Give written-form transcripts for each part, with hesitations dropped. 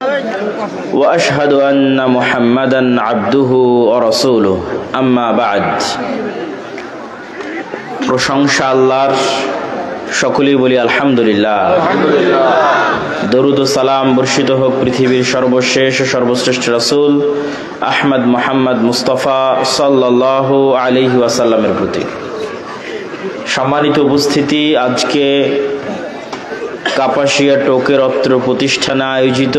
وأشهد أن محمدا عبده ورسوله أما بعد প্রশংসা আল্লাহর, সকলেই বলি আলহামদুলিল্লাহ। দরুদ ও সালাম বর্ষিত হোক পৃথিবীর সর্বশেষ ও সর্বশ্রেষ্ঠ রাসূল আহমদ মুহাম্মদ মুস্তাফা সাল্লাল্লাহু আলাইহি ওয়াসাল্লামের প্রতি। সম্মানিত উপস্থিতি, আজকে কাপাসিয়া টোকের অত্র প্রতিষ্ঠানে আয়োজিত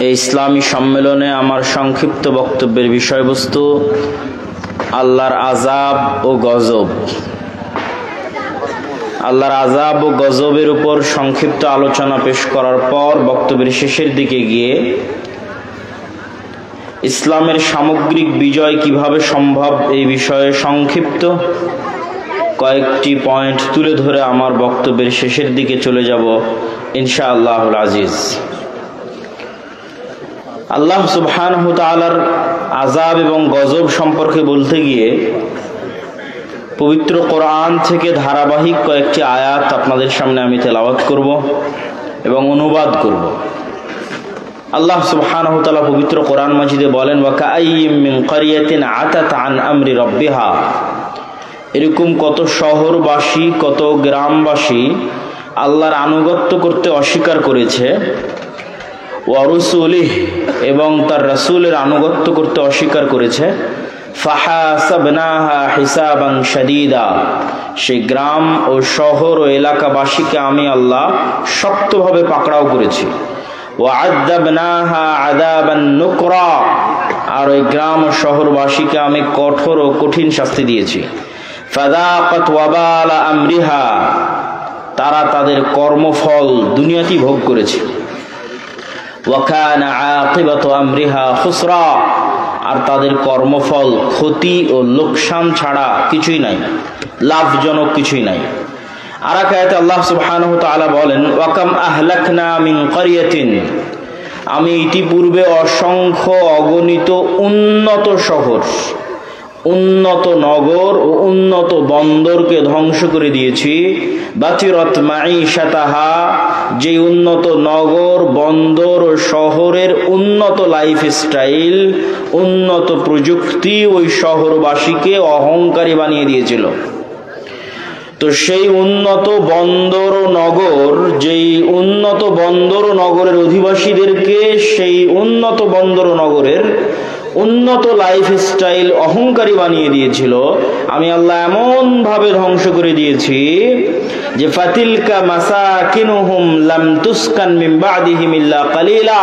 এই ইসলামী সম্মেলনে আমার সংক্ষিপ্ত বক্তব্যের বিষয়বস্তু আল্লাহর আযাব ও গজব। আল্লাহর আযাব ও গজবের উপর সংক্ষিপ্ত আলোচনা পেশ করার পর বক্তব্যের শেষের দিকে গিয়ে ইসলামের সামগ্রিক বিজয় কিভাবে সম্ভব এই বিষয়ে সংক্ষিপ্ত কয়েকটি পয়েন্ট তুলে ধরে আমার বক্তব্যের শেষের দিকে চলে যাব ইনশাআল্লাহুল আজিজ। আল্লাহ সুবহানাহু ওয়া তাআলার আযাব এবং গজব সম্পর্কে বলতে গিয়ে পবিত্র কোরআন থেকে ধারাবাহিক কয়েকটি আয়াত আপনাদের সামনে আমি তেলাওয়াত করব এবং অনুবাদ করব। আল্লাহ সুবহানাহু ওয়া তাআলা পবিত্র কোরআন মাজিদে বলেন, ওয়া কাআইয়্যিম মিন ক্বরিয়াতিন আতাত আন আমরি রাব্বিহা, এরকম কত শহরবাসী, কত গ্রামবাসী আল্লাহর আনুগত্য করতে অস্বীকার করেছে, ওয়া রুসুলিহি, এবং তার রাসূলের আনুগত্য করতে অস্বীকার করেছে। ফাহাসাবনাহা হিসাবান শাদীদা, সেই গ্রাম ও শহর ও এলাকাবাসীকে আমি আল্লাহ শক্তভাবে পাকড়াও করেছি। ওয়া আযাবনাহা আযাবান নুকরা, আর ওই গ্রাম ও শহরবাসীকে আমি কঠোর ও কঠিন শাস্তি দিয়েছি। ফাযাকাত ওয়াবালা আমরিহা, তারা তাদের কর্মফল দুনিয়াতেই ভোগ করেছে। ওয়া কানা আকিবাতু আমরিহা খুসরা, আর তাদের কর্মফল ক্ষতি ও লোকসান ছাড়া কিছুই নাই, লাভজনক কিছুই নাই। আর এক আয়াতে আল্লাহ সুবহানাহু ওয়া তাআলা বলেন, ওয়া কাম আহলাকনা মিন ক্বরিয়াতিন, আমি ইতিপূর্বে অসংখ্য অগণিত উন্নত শহর, উন্নত নগর ও উন্নত বন্দরকে ধ্বংস করে দিয়েছি। বাতিরাত মাঈশাতাহা, যে উন্নত নগর, বন্দর ও শহরের উন্নত লাইফ স্টাইল, উন্নত প্রযুক্তি ওই শহরবাসীকে অহংকারী বানিয়ে দিয়েছিল। তো সেই উন্নত বন্দর ও নগর, যেই উন্নত বন্দর ও নগরের অধিবাসীদেরকে সেই উন্নত বন্দর ও নগরের উন্নত লাইফ স্টাইল অহংকারী বানিয়ে দিয়েছিল, আমি আল্লাহ এমন ভাবে ধ্বংস করে দিয়েছি যে ফাতিলকা মাসাকিনুহুম লাম তুসকান মিন বাদিহিম ইল্লা কালিলা,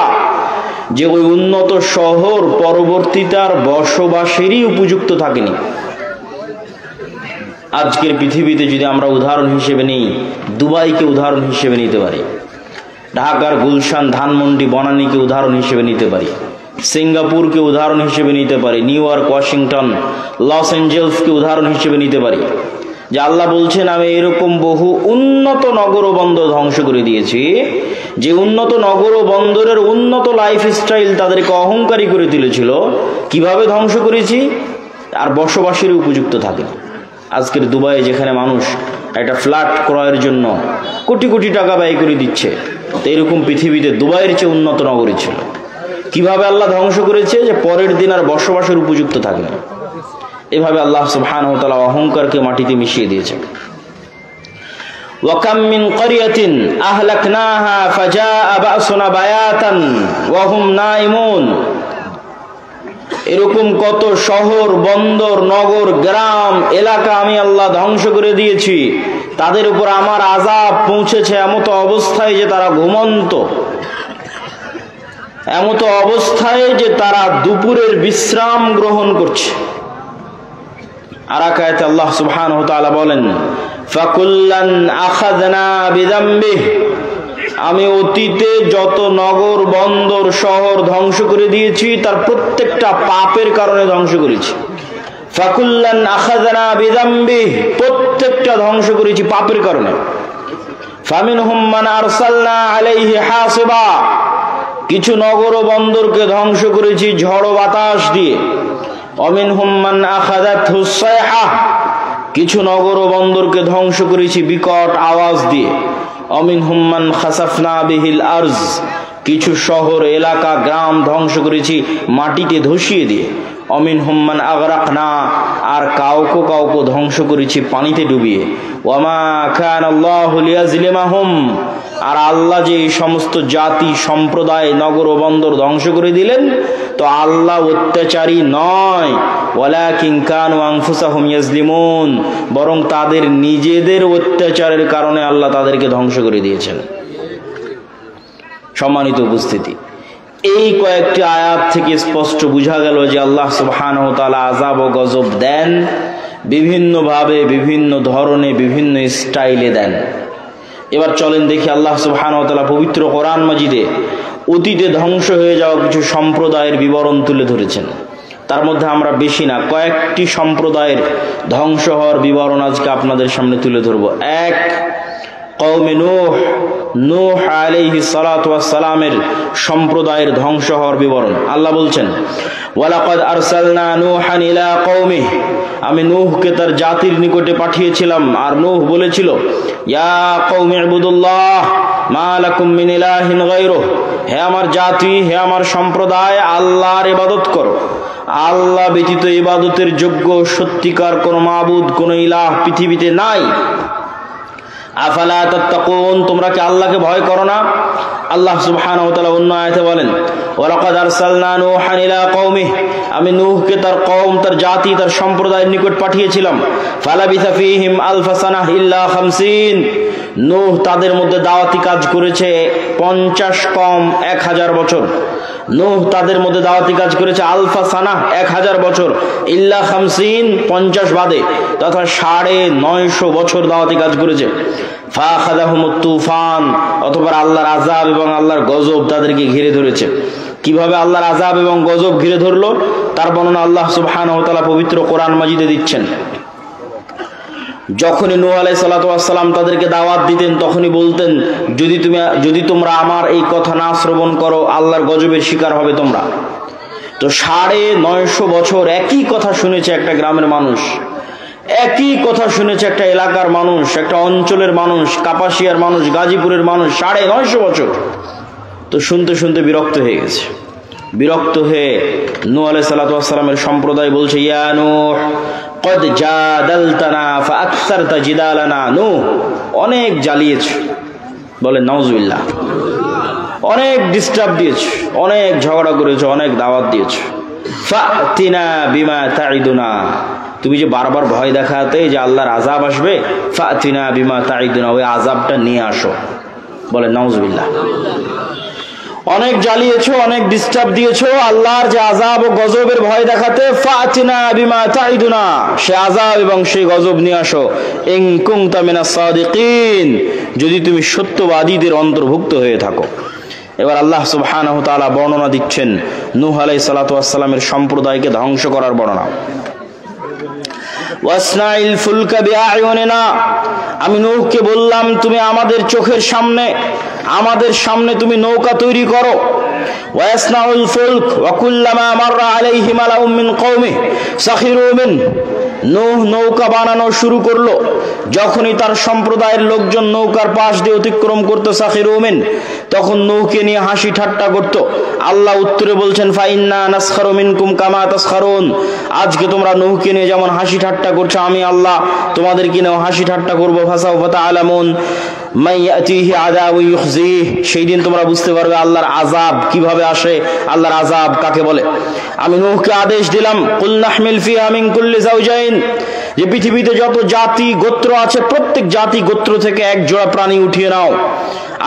যে ওই উন্নত শহর পরবর্তীতার বসবাসেরই উপযুক্ত থাকেনি। আজকের পৃথিবীতে যদি আমরা উদাহরণ হিসেবে নিই, দুবাইকে উদাহরণ হিসেবে নিতে পারি, ঢাকার গুলশান, ধানমন্ডি, বনানীকে উদাহরণ হিসেবে নিতে পারি, সিঙ্গাপুরকে উদাহরণ হিসেবে নিতে পারি, নিউ ইয়র্ক, ওয়াশিংটন, লস অ্যাঞ্জেলসকে উদাহরণ হিসেবে নিতে পারি, যে আল্লাহ বলছেন আমি এরকম বহু উন্নত নগর ও বন্দর ধ্বংস করে দিয়েছি, যে উন্নত নগর ও বন্দরের উন্নত লাইফ স্টাইল তাদেরকে অহংকারী করে তুলেছিল। কিভাবে ধ্বংস করেছি? আর বসবাসের উপযুক্ত থাকে। আজকের দুবাইয়ে যেখানে মানুষ একটা ফ্ল্যাট ক্রয়ের জন্য কোটি কোটি টাকা ব্যয় করে দিচ্ছে, তো এরকম পৃথিবীতে দুবাইয়ের চেয়ে উন্নত নগরী ছিল। কিভাবে আল্লাহ ধ্বংস করেছে? যে পরের দিন আর বসবাসের উপযুক্ত থাকে না। এভাবে আল্লাহ সুবহানাহু ওয়া তাআলা অহংকারকে মাটিতে মিশিয়ে দিয়েছেন। ওয়া কাম মিন ক্বরিয়াতিন আহলাকনাহা ফাজাআ বা'সুনা বায়াতান ওয়া হুম নাইমুন, এরকম কত শহর, বন্দর, নগর, গ্রাম, এলাকা আমি আল্লাহ ধ্বংস করে দিয়েছি, তাদের উপর আমার আযাব পৌঁছেছে এমত অবস্থায় যে তারা ঘুমন্ত, এমত অবস্থায় যে তারা দুপুরের বিশ্রাম গ্রহণ করছে। আর এক আয়াতে আল্লাহ সুবহানাহু ওয়া তাআলা বলেন, ফাকুল্লান আখাযনা বিযামবিহি, আমি অতীতে যত নগর, বন্দর, শহর ধ্বংস করে দিয়েছি তার প্রত্যেকটা পাপের কারণে ধ্বংস করেছি। ফাকুল্লান আখাযনা বিযামবিহি, প্রত্যেকটা ধ্বংস করেছি পাপের কারণে। ফামিনহুম মান আরসালনা আলাইহি হাসিবা, কিছু নগর ও বন্দরকে ধ্বংস করেছি ঝড় বাতাস দিয়ে। অমিনহুম মান আখাযাতহু সাইহা, কিছু নগর ও বন্দরকে ধ্বংস করেছি বিকট আওয়াজ দিয়ে। অমিনহুম মান খাসাফনা বিহিল আরজ, কিছু শহর এলাকা গ্রাম ধ্বংস করেছি মাটিতে ধসিয়ে দিয়ে। অমিনহুম মান আগরাকনা, আর কাউকে কাউকে ধ্বংস করেছি পানিতে ডুবিয়ে। ওয়ামা কানাল্লাহু লিয়াজলিমাহুম, আর আল্লাহ যে এই সমস্ত জাতি সম্প্রদায় নগর ও বন্দর ধ্বংস করে দিলেন, তো আল্লাহ অত্যাচারী নয়। ওয়ালাকিন কানু আনফুসাহুম ইয়াজলিমুন, বরং তাদের নিজেদের অত্যাচারের কারণে আল্লাহ তাদেরকে ধ্বংস করে দিয়েছেন। সম্মানিত উপস্থিতি, এই কয়েকটি আয়াত থেকে স্পষ্ট বোঝা গেল যে আল্লাহ সুবহানাহু ওয়া তাআলা আযাব ও গজব দেন, বিভিন্নভাবে, বিভিন্ন ধরনে, বিভিন্ন স্টাইলে দেন। এবার চলেন দেখি আল্লাহ সুবহানাহু ওয়া তাআলা পবিত্র কোরআন মাজিদে অতীতে ধ্বংস হয়ে যাওয়া কিছু সম্প্রদায়ের বিবরণ তুলে ধরেছেন। তার মধ্যে আমরা বেশি না, কয়েকটি সম্প্রদায়ের ধ্বংস হওয়ার বিবরণ আজকে আপনাদের সামনে তুলে ধরব। এক, কওমে নূহ, নূহ আলাইহিস সালাতু ওয়াস সালামের সম্প্রদায়ের ধ্বংস হওয়ার বিবরণ। আল্লাহ বলছেন, ওয়ালাকাদ আরসালনা নূহান ইলা কওমিহি, আমি নূহকে তার জাতির নিকটে পাঠিয়েছিলাম, আর নূহ বলেছিল, ইয়া কওমি ইবুদুল্লাহ মা লাকুম মিন ইলাহিন গায়রুহু, হে আমার জাতি, হে আমার সম্প্রদায়, আল্লাহর ইবাদত করো। আল্লাহ ব্যতীত ইবাদতের যোগ্য সত্যিকার কোনো মাবুদ, কোনো ইলাহ পৃথিবীতে নাই। আফালা তাত্তাকুন, তোমরা কি আল্লাহকে ভয় করো না? আল্লাহ সুবহানাহু ওয়া তাআলা অন্য আয়াতে বলেন, ওয়ালাকাদ আরসালনা নূহান ইলা কওমিহি, আমি নূহকে তার কওম, তার জাতি, তার সম্প্রদায়ের নিকট পাঠিয়েছিলাম। ফালাবিসা ফীহিম আলফা সানাহ ইল্লা 50, নূহ তাদের মধ্যে দাওয়াতি কাজ করেছে 50 কম 1000 বছর। নূহ তাদের মধ্যে দাওয়াতি কাজ করেছে আলফা সানাহ 1000 বছর, ইল্লা 50 50 বাদে, তথা 950 বছর দাওয়াতি কাজ করেছে। ফাখাযাহুমুত তুফান, অতঃপর আল্লাহর আযাব এবং আল্লাহর গজব তাদেরকে ঘিরে ধরেছে। কিভাবে আল্লাহর আযাব এবং গজব ঘিরে ধরলো তার বর্ণনা আল্লাহ সুবহানাহু ওয়া তাআলা পবিত্র কোরআন মাজিদে দিচ্ছেন। যখনই নূহ আলাইহিস সালাতু ওয়াস সালাম তাদেরকে দাওয়াত দিতেন, তখনই বলতেন, যদি তোমরা আমার এই কথা না শ্রবণ করো, আল্লাহর গজবের শিকার হবে তোমরা। তো 950 বছর একই কথা শুনেছে একটা গ্রামের মানুষ, একই কথা শুনেছে একটা এলাকার মানুষ, একটা অঞ্চলের মানুষ, কাপাসিয়ার মানুষ, গাজীপুরের মানুষ, 950 বছর। তো শুনতে শুনতে বিরক্ত হয়ে গেছে। বিরক্ত হয়ে নূহ আলাইহিস সালাতু ওয়াস সালামের সম্প্রদায় বলছে, ইয়া নূহ কদ জাদালতানা ফাআকসারতা জিদালানা, নূহ অনেক জ্বালিয়েছো, বলে নাউজুবিল্লাহ, অনেক ডিস্টার্ব দিয়েছো, অনেক ঝগড়া করেছো, অনেক দাওয়াত দিয়েছো। ফাতিনা বিমা তাইদুনা, তুমি যে বারবার ভয় দেখাতে যে আল্লাহর আযাব আসবে, ফাতিনা বিমা তাইদুনা, ওই আযাবটা নিয়ে আসো, বলে নাউজুবিল্লাহ। অনেক জ্বালিয়েছো, অনেক ডিস্টার্ব দিয়েছো, আল্লাহর যে আযাব ও গজবের ভয় দেখাতে, ফাতিনা বিমা তাইদুনা, সে আযাব এবং সেই গজব নিয়ে আসো। ইন কুনতা মিনাস সাদিকিন, যদি তুমি সত্যবাদীদের অন্তর্ভুক্ত হয়ে থাকো। এবার আল্লাহ সুবহানাহু ওয়া তাআলা বর্ণনা দিচ্ছেন নূহ আলাইহিস সালাতু ওয়াস সালামের সম্প্রদায়কে ধ্বংস করার বর্ণনা। ওয়াসনাইল ফুলকা বিআয়ুনিনা, আমি নূহকে বললাম, তুমি আমাদের চোখের সামনে, আমাদের সামনে তুমি নৌকা তৈরি করো। ওয়াসনাউল ফুলক ওয়া কুল্লামা মাররা আলাইহি মালাউম মিন কওমিহি সাখিরু মিন, নূহ নৌকা বানানো শুরু করলো। যখনই তার সম্প্রদায়ের লোকজন নৌকার পাশ দিয়ে অতিক্রম করতো, সাখিরু মিন, তখন নূহকে নিয়ে হাসি ঠাট্টা করত। আল্লাহ উত্তরে বলছেন, ফাইন্না নাসখারু মিনকুম কামা তাসখারুন, আজকে তোমরা নূহকে নিয়ে যেমন হাসি ঠাট্টা করছো, আমি আল্লাহ তোমাদেরকে নিয়ে হাসি ঠাট্টা করবো। ফাসাউফা তাআলামুন মান ইয়াতিহি আযাবু ইউখজিহ, সেই দিন তোমরা বুঝতে পারবে আল্লাহর আযাব কিভাবে আসে, আল্লাহর আযাব কাকে বলে। আমি নূহকে আদেশ দিলাম, কুল নাহমিল ফিহা মিন কুল্লি যাওজাইন, যে পৃথিবীতে যত জাতি গোত্র আছে প্রত্যেক জাতি গোত্র থেকে এক জোড়া প্রাণী উঠিয়ে নাও,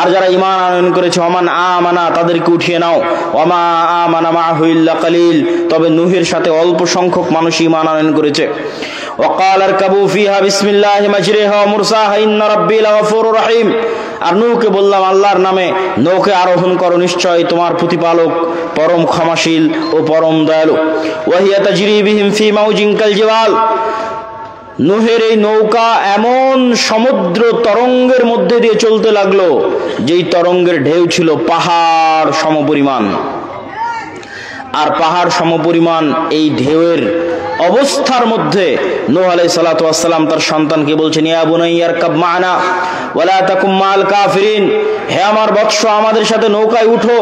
আর যারা ঈমান আনয়ন করেছে ওমান আমানা, তাদেরকে উঠিয়ে নাও। ওমা আমানা মাহু ইল্লা কালিল, তবে নূহের সাথে অল্প সংখ্যক মানুষ ঈমান আনয়ন করেছে। ওয়াকাল আরকাবু ফিহা বিসমিল্লাহি মাজরিহা ওয়া মুরসাহা ইন্না রাব্বি লাগফুরুর রহিম, আর নূহকে বললাম, আল্লাহর নামে নৌকে আরোহণ করো, নিশ্চয় তোমার প্রতিপালক পরম ক্ষমাশীল ও পরম দয়ালু। ওয়াহিয়া তাজরি বিহিম ফি মাউজিন কাল জিবাল, নূহের এই নৌকা এমন সমুদ্র তরঙ্গের মধ্যে দিয়ে চলতে লাগলো, যেই তরঙ্গের ঢেউ ছিল পাহাড় সমপরিমাণ। আর পাহাড় সমপরিমাণ এই ঢেউয়ের অবস্থার মধ্যে নূহ আলাইহিস সালাতু ওয়াস সালাম তার সন্তানকে বলছেন, ইয়া বুনাইয়া আরকাব মা'না ওয়ালা তাকুম মা'আল কাফিরিন, হে আমার বৎস আমাদের সাথে নৌকায় উঠো,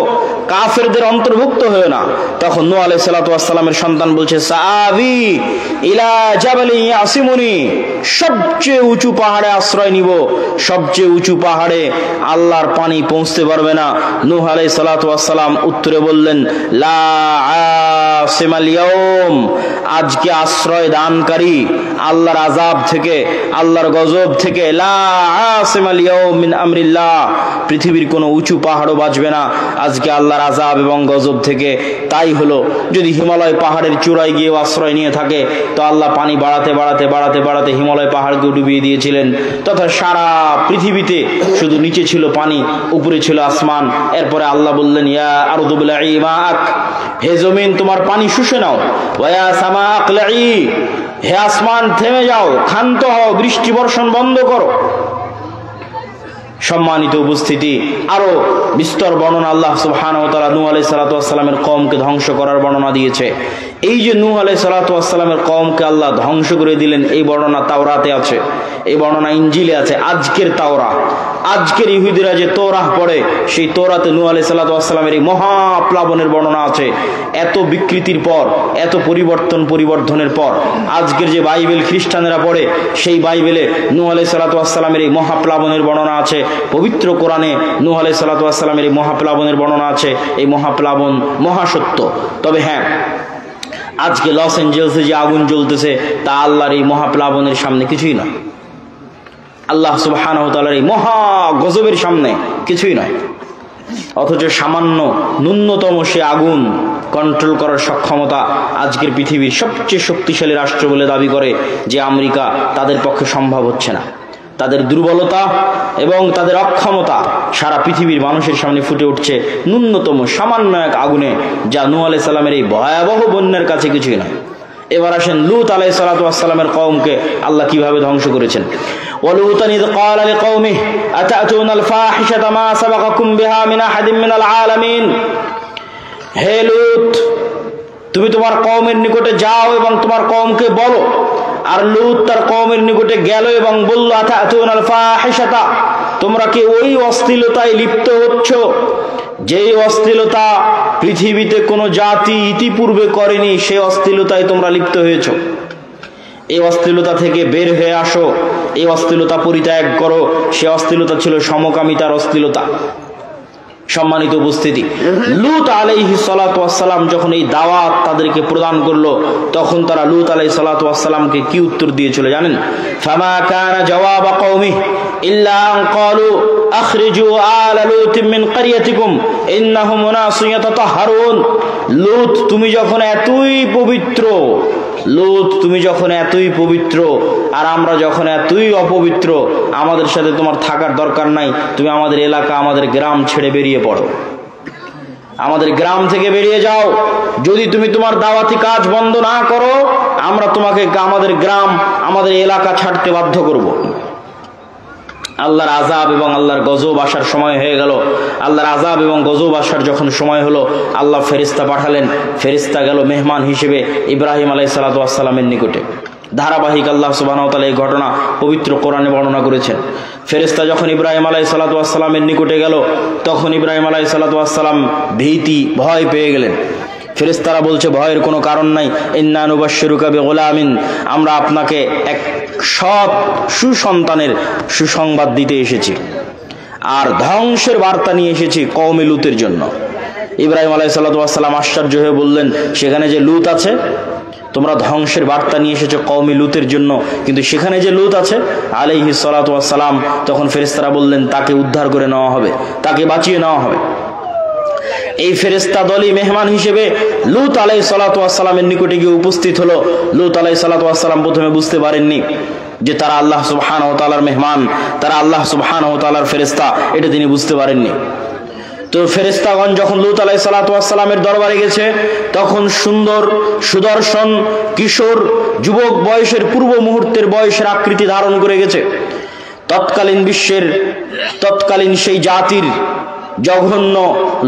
কাফেরদের অন্তর্ভুক্ত হয়ো না। তখন নূহ আলাইহিস সালাতু ওয়াস সালামের সন্তান বলছে, সাআবি ইলা জাবালি ইয়াসিমুনি, সবচেয়ে উঁচু পাহাড়ে আশ্রয় নিব, সবচেয়ে উঁচু পাহাড়ে আল্লাহর পানি পৌঁছতে পারবে না। নূহ আলাইহিস সালাতু ওয়াস সালাম উত্তরে বললেন, লা আসিমাল ইয়াউম, আজকে আশ্রয় দানকারী আল্লাহর আযাব থেকে, আল্লাহর গজব থেকে, লা আসিমাল ইয়াউম মিন আমরিল্লাহ, পৃথিবীর কোনো উঁচু পাহাড়ও বাঁচবে না আজকে আল্লাহর আযাব এবং গজব থেকে। তাই হলো, যদি হিমালয় পাহাড়ের চূড়ায় গিয়ে আশ্রয় নিয়ে থাকে তো আল্লাহ পানি বাড়াতে বাড়াতে বাড়াতে বাড়াতে হিমালয় পাহাড়কে ডুবিয়ে দিয়েছিলেন, তথা সারা পৃথিবীতে শুধু নিচে ছিল পানি, উপরে ছিল আসমান। এরপরে আল্লাহ বললেন, ইয়া আরদু বলঈ মাআক, হে জমিন তোমার পানি শুষে নাও, ওয়া ইয়া সামা আকলঈ, হে আসমান থেমে যাও, ক্ষান্ত হও, বৃষ্টি বর্ষণ বন্ধ করো। সম্মানিত উপস্থিতি, আরো বিস্তর বর্ণনা আল্লাহ সুবহানাহু ওয়া তাআলা নূহ আলাইহিস সালাতু ওয়াস সালামের কওমকে ধ্বংস করার বর্ণনা দিয়েছে। এই যে নূহ আলাইহিস সালাতু ওয়াস সালামের কওমকে আল্লাহ ধ্বংস করে দিলেন, এই বর্ণনা তাওরাতে আছে, এই বর্ণনা ইনজিলে আছে। আজকের তাওরা, আজকের ইহুদিরা যে তৌরাহ পড়ে, সেই তৌরাতে নূহ আলাইহিস সালাতু ওয়াস সালামের এই মহাপ্লাবনের বর্ণনা আছে। এত বিকৃতির পর, এত পরিবর্ধনের পর আজকের যে বাইবেল খ্রিস্টানেরা পড়ে, সেই বাইবেলে নূহ আলাইহিস সালাতু ওয়াস সালামের এই মহাপ্লাবনের বর্ণনা আছে। পবিত্র কোরআনে নূহ আলাইহিস সালাতু ওয়াস সালামের এই মহাপ্লাবনের বর্ণনা আছে। এই মহাপ্লাবন মহাসত্য। তবে হ্যাঁ, আজকে লস এঞ্জেলসে যে আগুন জ্বলতেছে তা আল্লাহর এই মহাপ্লাবনের সামনে কিছুই নয়। আল্লাহ সুবহানাহু ওয়া তাআলার এই মহা গজবের সামনে কিছুই নয়। অথচ সামান্য ন্যূনতম সে আগুন কন্ট্রোল করার সক্ষমতা আজকের পৃথিবীর সবচেয়ে শক্তিশালী রাষ্ট্র বলে দাবি করে যে আমেরিকা, তাদের পক্ষে সম্ভব হচ্ছে না। তাদের দুর্বলতা এবং তাদের অক্ষমতা সারা পৃথিবীর মানুষের সামনে ফুটে উঠছে ন্যূনতম সামান্য এক আগুনে, যা নূহ আলাইহিস সালামের এই ভয়াবহ বন্যার কাছে কিছুই নয়। এবার আসেন লূত আলাইহিস সালাতু ওয়াস সালামের কওমকে আল্লাহ কিভাবে ধ্বংস করেছেন। ওয়ালুতান ইয ক্বালা লিকাওমিহি আতাতুনাল ফাহিশাতা মা সাবাকাকুম বিহা মিন আহাদিন মিনাল আলামিন, হে লূত, তুমি তোমার কওমের নিকটে যাও এবং তোমার কওমকে বলো। আর লূত তার কওমের নিকটে গেল এবং বলল, আতাতুনাল ফাহিশাতা, তোমরা কি ওই অশ্লীলতায় লিপ্ত হচ্ছ যেই অশ্লীলতা পৃথিবীতে কোনো জাতি ইতিপূর্বে করেনি, সেই অশ্লীলতায় তোমরা লিপ্ত হয়েছ। এই অশ্লীলতা থেকে বের হয়ে আসো, এই অশ্লীলতা পরিত্যাগ করো। সে অশ্লীলতা ছিল সমকামিতার অশ্লীলতা। সম্মানিত উপস্থিতি, লূত আলাইহিস সালাতু ওয়াস সালাম যখন এই দাওয়াত তাদেরকে প্রদান করলো, তখন তারা লূত আলাইহিস সালাতু ওয়াস সালামকে কি উত্তর দিয়েছিল জানেন? ফামা কানা জওয়াবা কওমি ইল্লা আন ক্বালু আখরিজু আলা লূত মিন ক্বরিয়াতিকুম ইন্নাহুম উনাসুন ইয়াতাতাহহারুন। লূত তুমি যখন এতই পবিত্র, লূত তুমি যখন এতই পবিত্র আর আমরা যখন এতই অপবিত্র, আমাদের সাথে তোমার থাকার দরকার নাই। তুমি আমাদের এলাকা, আমাদের গ্রাম ছেড়ে বেরিয়ে পড়ো, আমাদের গ্রাম থেকে বেরিয়ে যাও। যদি তুমি তোমার দাওয়াতি কাজ বন্ধ না করো, আমরা তোমাকে আমাদের গ্রাম, আমাদের এলাকা ছাড়তে বাধ্য করব। আল্লাহর আযাব এবং আল্লাহর গজব আসার সময় হয়ে গেল। আল্লাহর আযাব এবং গজব আসার যখন সময় হলো, আল্লাহ ফেরেশতা পাঠালেন। ফেরেশতা গেল মেহমান হিসেবে ইব্রাহিম আলাইহিস সালাতু ওয়াস সালামের নিকটে। ধারাবাহিক আল্লাহ সুবহানাহু ওয়া তাআলা এই ঘটনা পবিত্র কোরআনে বর্ণনা করেছেন। ফেরেশতা যখন ইব্রাহিম আলাইহিস সালাতু ওয়াস সালামের নিকটে গেল, তখন ইব্রাহিম আলাইহিস সালাতু ওয়াস সালাম ভয় পেয়ে গেলেন। ফেরেশতারা বলছে, ভয়ের কোনো কারণ নাই। ইন্না নুবাশশিরুকা বিগুলামিন, আমরা আপনাকে এক সৎ সুসন্তানের সুসংবাদ দিতে এসেছি আর ধ্বংসের বার্তা নিয়ে এসেছি কওমে লূতের জন্য। ইব্রাহিম আলাইহিস সালাতু ওয়াস সালাম আশ্চর্য হয়ে বললেন, সেখানে যে লূত আছে, তোমরা ধ্বংসের বার্তা নিয়ে এসেছো কওমে লূতের জন্য, কিন্তু সেখানে যে লূত আছে আলাইহিস সালাতু ওয়াস সালাম, তখন ফেরেশতারা বললেন, তাকে উদ্ধার করে নেওয়া হবে, তাকে বাঁচিয়ে নেওয়া হবে। এই ফেরেশতা দলই মেহমান হিসেবে লূত আলাইহিস সালাতু ওয়াস সালামের নিকটে গিয়ে উপস্থিত হলো। লূত আলাইহিস সালাতু ওয়াস সালাম প্রথমে বুঝতে পারেননি যে তারা আল্লাহ সুবহানাহু ওয়া তাআলার মেহমান, তারা আল্লাহ সুবহানাহু ওয়া তাআলার ফেরেশতা, এটা তিনি বুঝতে পারেননি। তো ফেরেশতাগণ যখন লূত আলাইহিস সালাতু ওয়াস সালামের দরবারে গেছে, তখন সুন্দর সুদর্শন কিশোর যুবক বয়সের, পূর্ব মুহূর্তের বয়সের আকৃতি ধারণ করে গেছে। তৎকালীন বিশ্বের, তৎকালীন সেই জাতির জঘন্য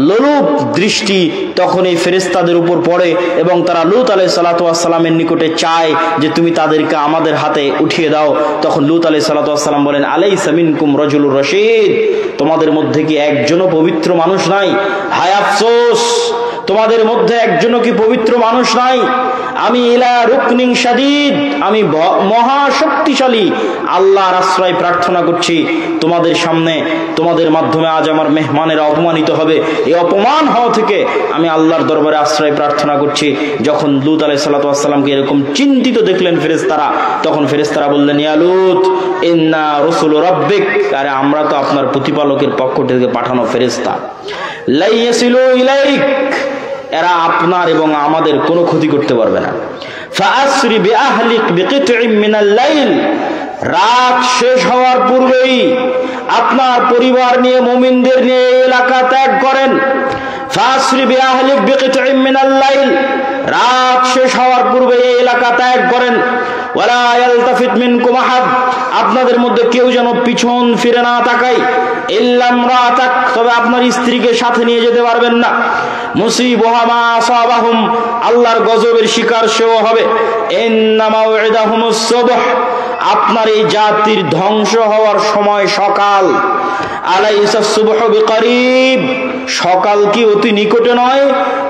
লোলুপ দৃষ্টি তখন এই ফেরেশতাদের উপর পড়ে এবং তারা লূত আলাইহিস সালাতু ওয়াস সালামের নিকটে চায় যে তুমি তাদেরকে আমাদের হাতে উঠিয়ে দাও। তখন লূত আলাইহিস সালাতু ওয়াস সালাম বলেন, আলাইসা মিনকুম রাজুলুর রশীদ, তোমাদের মধ্যে কি একজনও পবিত্র মানুষ নাই? হায় আফসোস, তোমাদের মধ্যে একজনও কি পবিত্র মানুষ নাই? আমি ইলা রুকনিন শাদীদ, আমি মহা শক্তিশালী আল্লাহর আশ্রয় প্রার্থনা করছি তোমাদের সামনে, তোমাদের মাধ্যমে আজ আমার মেহমানেরা অপমানিত হবে, এই অপমান হওয়া থেকে আমি আল্লাহর দরবারে আশ্রয় প্রার্থনা করছি। যখন লূত আলাইহিস সালাতু ওয়াস সালামকে এরকম চিন্তিত দেখলেন ফেরেশতারা, তখন ফেরেশতারা বললেন, ইয়া লূত ইন্না রাসূলু রাব্বিক, আরে আমরা তো আপনার প্রতিপালকের পক্ষ থেকে পাঠানো ফেরেশতা। লা ইয়াসিলু ইলাইক, এরা আপনার এবং আমাদের কোনো ক্ষতি করতে পারবে না। ফাআসরি বিআহলিক বিকিতইম মিনাল লাইল, রাত শেষ হওয়ার পূর্বেই আপনার পরিবার নিয়ে মুমিনদের নিয়ে এলাকা ত্যাগ করেন। ফাআসরি বিআহলিক বিকিতইম মিনাল লাইল, রাত শেষ হওয়ার পূর্বে এই এলাকা ত্যাগ করেন। ওয়ালা ইয়ালতাফিত মিনকুম আহাদ, আপনাদের মধ্যে কেউ যেন পিছন ফিরে না তাকায়। ইল্লা ইমরাতাক, তবে আপনার স্ত্রীকে সাথে নিয়ে যেতে পারবেন না। মুসিবুহা মা আসাবাহুম, আল্লাহর গজবের শিকার সেও হবে। ইন্না মাউইদাহুমুস সুবহ, আপনার এই জাতির ধ্বংস হওয়ার সময় সকাল। আলাইসাস সুবহু বিকরিব, সকাল কি অতি নিকটে নয়?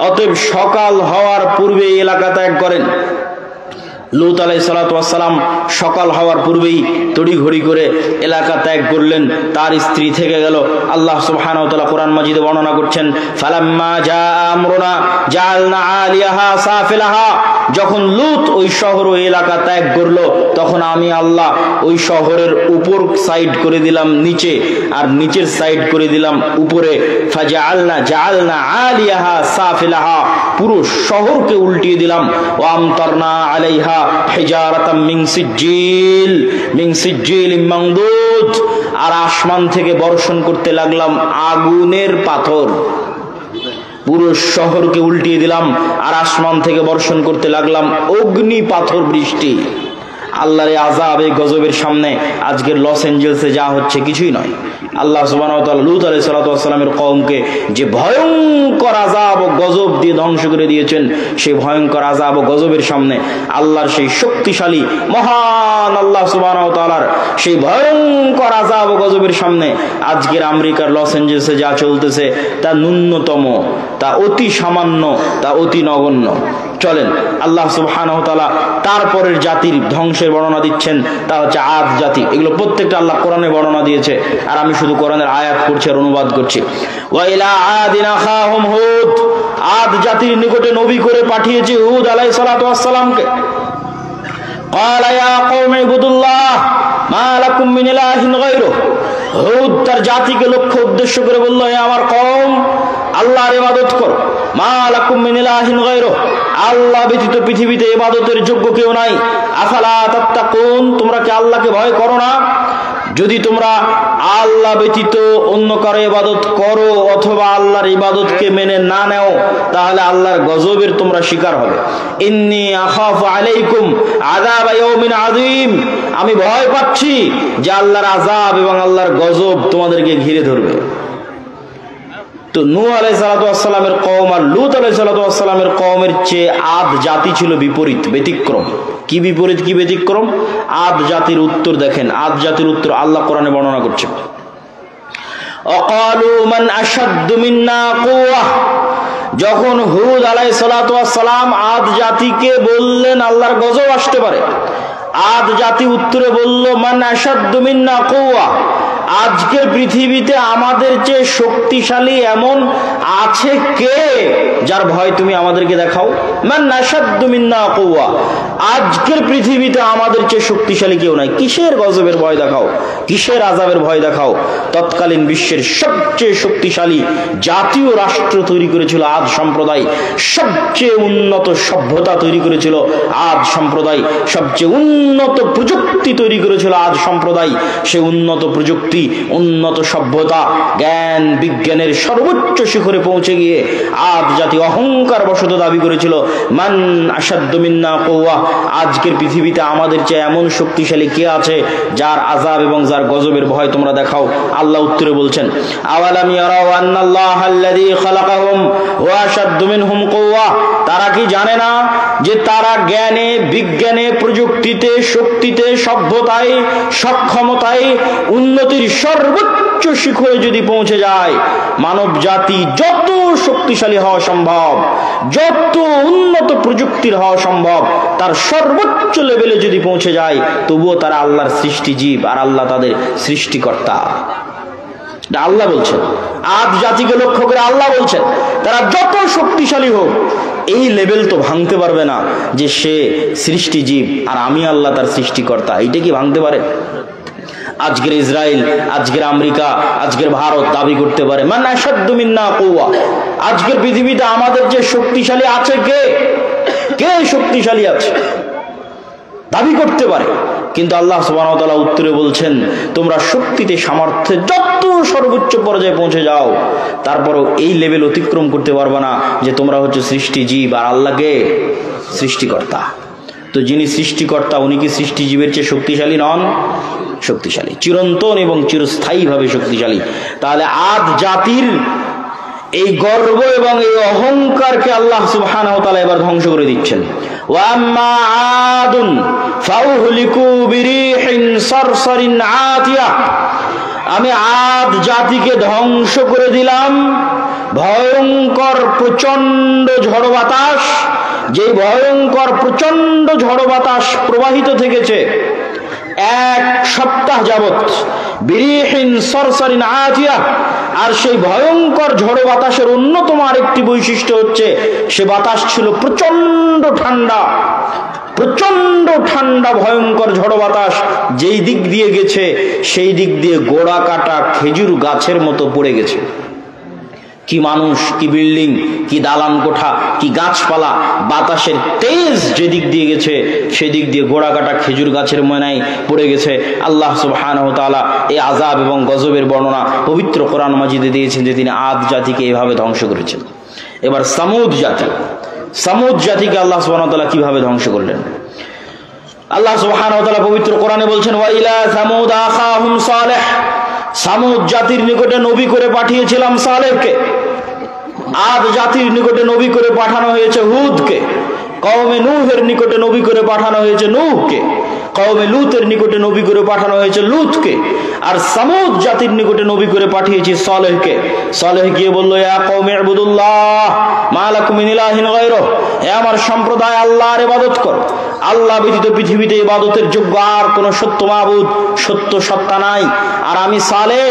অতএব সকাল হওয়ার পূর্বে এলাকা ত্যাগ করেন। লূত আলাইহিস সালাতু ওয়াস সালাম সকাল হওয়ার পূর্বেই তড়িঘড়ি করে এলাকা ত্যাগ করলেন, তার স্ত্রী থেকে গেল। আল্লাহ সুবহানাহু ওয়া তাআলা কোরআন মাজিদে বর্ণনা করছেন, ফালাম্মা জা আমরুনা জাআলনা আলিয়াহা সাফিলাহা, যখন লূত ওই শহর ও এলাকা ত্যাগ করলো, তখন আমি আল্লাহ ওই শহরের উপর সাইড করে দিলাম নিচে, আর নিচের সাইড করে দিলাম উপরে। জাআলনা আলিয়াহা সাফিলাহা, পুরো শহরকে উল্টিয়ে দিলাম। ওয়া আমতারনা আলাইহা হিজারাতাম মিন সিজ্জিল মামদুদ, আর আসমান থেকে বর্ষণ করতে লাগলাম আগুনের পাথর। পুরো শহরকে উল্টিয়ে দিলাম আর আসমান থেকে বর্ষণ করতে লাগলাম অগ্নি পাথর বৃষ্টি। আল্লাহর আযাব, এই গজবের সামনে আজকের লস এঞ্জেলসে যা হচ্ছে কিছুই নয়। আল্লাহ সুবহানাহু ওয়া তাআলা লূত আলাইহিস সালাতু ওয়াস সালামের কওমকে যে ভয়ঙ্কর আযাব ও গজব দিয়ে ধ্বংস করে দিয়েছেন, সেই ভয়ঙ্কর আযাব ও গজবের সামনে আল্লাহর সেই শক্তিশালী মহান আল্লাহ সুবহানাহু ওয়া তাআলার সেই ভয়ঙ্কর আযাব ও গজবের সামনে আজকের আমেরিকার লস এঞ্জেলসে যা চলতেছে তা ন্যূনতম, তা অতি সামান্য, তা অতি নগণ্য। চলেন আল্লাহ সুবহানাহু ওয়া তাআলা তারপরের জাতির ধ্বংসের বর্ণনা দিচ্ছেন, তা হচ্ছে আদ জাতি। এগুলো প্রত্যেকটা আল্লাহ কোরআনে বর্ণনা দিয়েছে, আর আমি শুধু কোরআনের আয়াত পড়ছি আর অনুবাদ করছি। ওয়া ইলা আদিন আখাহুম হুদ, আদ জাতির নিকটে নবী করে পাঠিয়েছি হুদ আলাইহিস সালাতু ওয়াস সালামকে। ক্বালা ইয়া কওমি ইবুদুল্লাহ মা লাকুম মিন ইলাহিন গায়রুহু, হুদ তার জাতিকে লক্ষ্য উদ্দেশ্য করে বলল, হে আমার কওম, আল্লাহর ইবাদত করো। মা লাকুম মিন ইলাহিন গায়রুহু, আল্লাহ ব্যতীত পৃথিবীতে ইবাদতের যোগ্য কেউ নাই। আফালা তাত্তাকুন, তোমরা কি আল্লাহকে ভয় করো না? যদি তোমরা আল্লাহ ব্যতীত অন্য কারো ইবাদত করো অথবা আল্লাহর ইবাদতকে মেনে না নাও, তাহলে আল্লাহর গজবের তোমরা শিকার হবে। ইন্নী আখাফু আলাইকুম আযাব ইয়াউমিন আযীম, আমি ভয় পাচ্ছি যে আল্লাহর আযাব এবং আল্লাহর গজব তোমাদেরকে ঘিরে ধরবে। তো নূহ আলাইহিস সালাতু ওয়াস সালামের কওম আর লূত আলাইহিস সালাতু ওয়াস সালামের কওমের চেয়ে আদ জাতি ছিল বিপরীত, ব্যতিক্রম। কি বিপরীত, কি ব্যতিক্রম? আদ জাতির উত্তর দেখেন, আদ জাতির উত্তর আল্লাহ কোরআনে বর্ণনা করছে। অকালু মান আশাদ্দু মিন্না কুওয়া, যখন হুদ আলাইহিস সালাতু ওয়াস সালাম আদ জাতিকে বললেন আল্লাহর গজব আসতে পারে, আদ জাতি উত্তরে বলল, মান আশাদ্দু মিন্না কুওয়া, আজকের পৃথিবীতে আমাদের চেয়ে শক্তিশালী এমন আছে কে যার ভয় তুমি আমাদেরকে দেখাও? মান আশাদ্দু মিন্না কুওয়া, আজকের পৃথিবীতে আমাদের চেয়ে শক্তিশালী কেউ নাই, কিসের গজবের ভয় দেখাও, কিসের আযাবের ভয় দেখাও? তৎকালীন বিশ্বের সবচেয়ে শক্তিশালী জাতীয় রাষ্ট্র তৈরি করেছিল আদ সম্প্রদায়, সবচেয়ে উন্নত সভ্যতা তৈরি করেছিল আদ সম্প্রদায়, সবচেয়ে উন্নত প্রযুক্তি তৈরি করেছিল আদ সম্প্রদায়। সে উন্নত প্রযুক্তি, উন্নত সভ্যতা, জ্ঞান বিজ্ঞানের সর্বোচ্চ শিখরে পৌঁছে গিয়ে আদ জাতি অহংকার বশত দাবি করেছিল, মান আশাদ্দু মিন্না কুওয়া, আজকের পৃথিবীতে আমাদের চেয়ে এমন শক্তিশালী কে আছে যার আযাব এবং যার গজবের ভয় তোমরা দেখাও? আল্লাহ উত্তরে বলছেন, আওয়ালাম ইয়ারাউ আন্নাল্লাহাল্লাযী খালাকাহুম ওয়া আশাদ্দু মিনহুম কুওয়া, তারা কি জানে না যে তারা জ্ঞানে, বিজ্ঞানে, প্রযুক্তিতে, শক্তিতে, সভ্যতায়, সক্ষমতায়, উন্নতির সর্বোচ্চ শিখরে যদি পৌঁছে যায়, মানব জাতি যত শক্তিশালী হওয়া সম্ভব, যত উন্নত প্রযুক্তির হওয়া সম্ভব, তার সর্বোচ্চ লেভেলে যদি পৌঁছে যায়, তবুও তারা আল্লাহর সৃষ্টি জীব আর আল্লাহ তাদের সৃষ্টিকর্তা। আল্লাহ বলছেন, আদ জাতিকে লক্ষ্য করে আল্লাহ বলছেন, তারা যত শক্তিশালী হোক এই লেভেল তো ভাঙতে পারবে না যে সে সৃষ্টি জীব আর আমি আল্লাহ তার সৃষ্টিকর্তা। এইটা কি ভাঙতে পারে? আজকের ইসরায়েল, আজকের আমেরিকা, আজকের ভারত দাবি করতে পারে মান আশাদ্দু মিন্না কুওয়া, আজকের পৃথিবীতে আমাদের যে শক্তিশালী আছে, কে শক্তিশালী আছে দাবি করতে পারে। কিন্তু আল্লাহ সুবহানাহু ওয়া তাআলা উত্তরে বলছেন, তোমরা শক্তিতে, সামর্থ্যে যত সর্বোচ্চ পর্যায়ে পৌঁছে যাও, তারপরও এই লেভেল অতিক্রম করতে পারবে না যে তোমরা হচ্ছে সৃষ্টি জীব আর আল্লাহকে সৃষ্টিকর্তা। তো যিনি সৃষ্টিকর্তা উনি কি সৃষ্টি জীবের চেয়ে শক্তিশালী নন? শক্তিশালী, চিরন্তন এবং চিরস্থায়ীভাবে শক্তিশালী। তাহলে আদ জাতির এই গর্ব এবং এই অহংকারকে আল্লাহ সুবহানাহু ওয়া তাআলা এবার ধ্বংস করে দিচ্ছেন। ওয়া আম্মা আদুন ফাউহলিকু বিরিহিন সারসারিন আতিয়া, আমি আদ জাতিকে ধ্বংস করে দিলাম ভয়ঙ্কর প্রচন্ড ঝড় বাতাস, যে ভয়ঙ্কর প্রচন্ড ঝড় বাতাস প্রবাহিত থেকেছে 1 সপ্তাহ যাবত, বিরিহিন সরসরিন আতিয়া। আর সেই ভয়ঙ্কর ঝড় বাতাসের অন্যতম আরেকটি বৈশিষ্ট্য হচ্ছে সে বাতাস ছিল প্রচন্ড ঠান্ডা, প্রচন্ড ঠান্ডা ভয়ঙ্কর ঝড় বাতাস যেই দিক দিয়ে গেছে সেই দিক দিয়ে গোড়া কাটা খেজুর গাছের মতো পড়ে গেছে। কি মানুষ, কি বিল্ডিং, কি দালান কোঠা, কি গাছপালা, বাতাসের তেজ যেদিক দিয়ে গেছে সেদিক দিয়ে গোড়া কাটা খেজুর গাছের ময়নায় পড়ে গেছে। আল্লাহ সুবহানাহু ওয়া তাআলা এই আযাব এবং গজবের বর্ণনা পবিত্র কোরআন মাজিদে দিয়েছেন যে তিনি আদ জাতিকে এভাবে ধ্বংস করেছেন। এবার সামুদ জাতিকে আল্লাহ সুবহানাহু ওয়া তাআলা কিভাবে ধ্বংস করলেন? আল্লাহ সুবহানাহু ওয়া তাআলা পবিত্র কোরআনে বলছেন, ওয়া ইলা সামুদ আখাহুম সালেহ, সামুদ জাতির নিকটে নবী করে পাঠিয়েছিলাম সালেহকে। আদ জাতির নিকটে নবী করে পাঠানো হয়েছে হুদকে। কওমে নূহের নিকটে নবী করে পাঠানো হয়েছে নূহকে। কওমে লূতের নিকটে নবী করে পাঠানো হয়েছে লূতকে। আর সামুদ জাতির নিকটে নবী করে পাঠিয়েছি সালেহকে। সালেহ গিয়ে বলল, ইয়া কওমি ইবুদুল্লাহ মা লাকুম মিন ইলাহিন গায়রুহু, হে আমার সম্প্রদায় আল্লাহর ইবাদত করো, আল্লাহ ব্যতীত পৃথিবীতে ইবাদতের যোগ্য আর কোন সত্য মাবুদ, সত্য সত্তা নাই। আর আমি সালেহ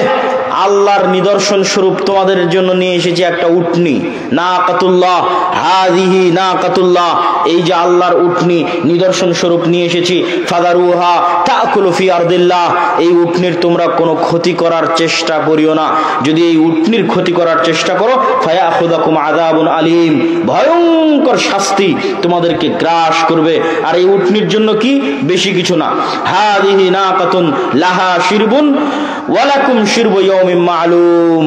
আল্লাহর নিদর্শন স্বরূপ তোমাদের জন্য নিয়ে এসেছি একটা উটনি, নাকাতুল্লাহ, হাযিহি নাকাতুল্লাহ, এই যে আল্লাহর উটনি নিদর্শন স্বরূপ নিয়ে এসেছি। ফাদারুহা তাকুলু ফি আরদিল্লাহ, এই উটনির তোমরা কোনো ক্ষতি করার চেষ্টা করিও না। যদি এই উটনির ক্ষতি করার চেষ্টা করো, ফায়াখুযাকুম আযাবুন আলীম, ভয়ঙ্কর শাস্তি তোমাদেরকে গ্রাস করবে। আর এই উটনির জন্য কি বেশি কিছু না, হাযিহি নাকাতুন লাহা শিরবুন ওয়া লাকুম শিরবু ইয়াউমিন মা'লুম,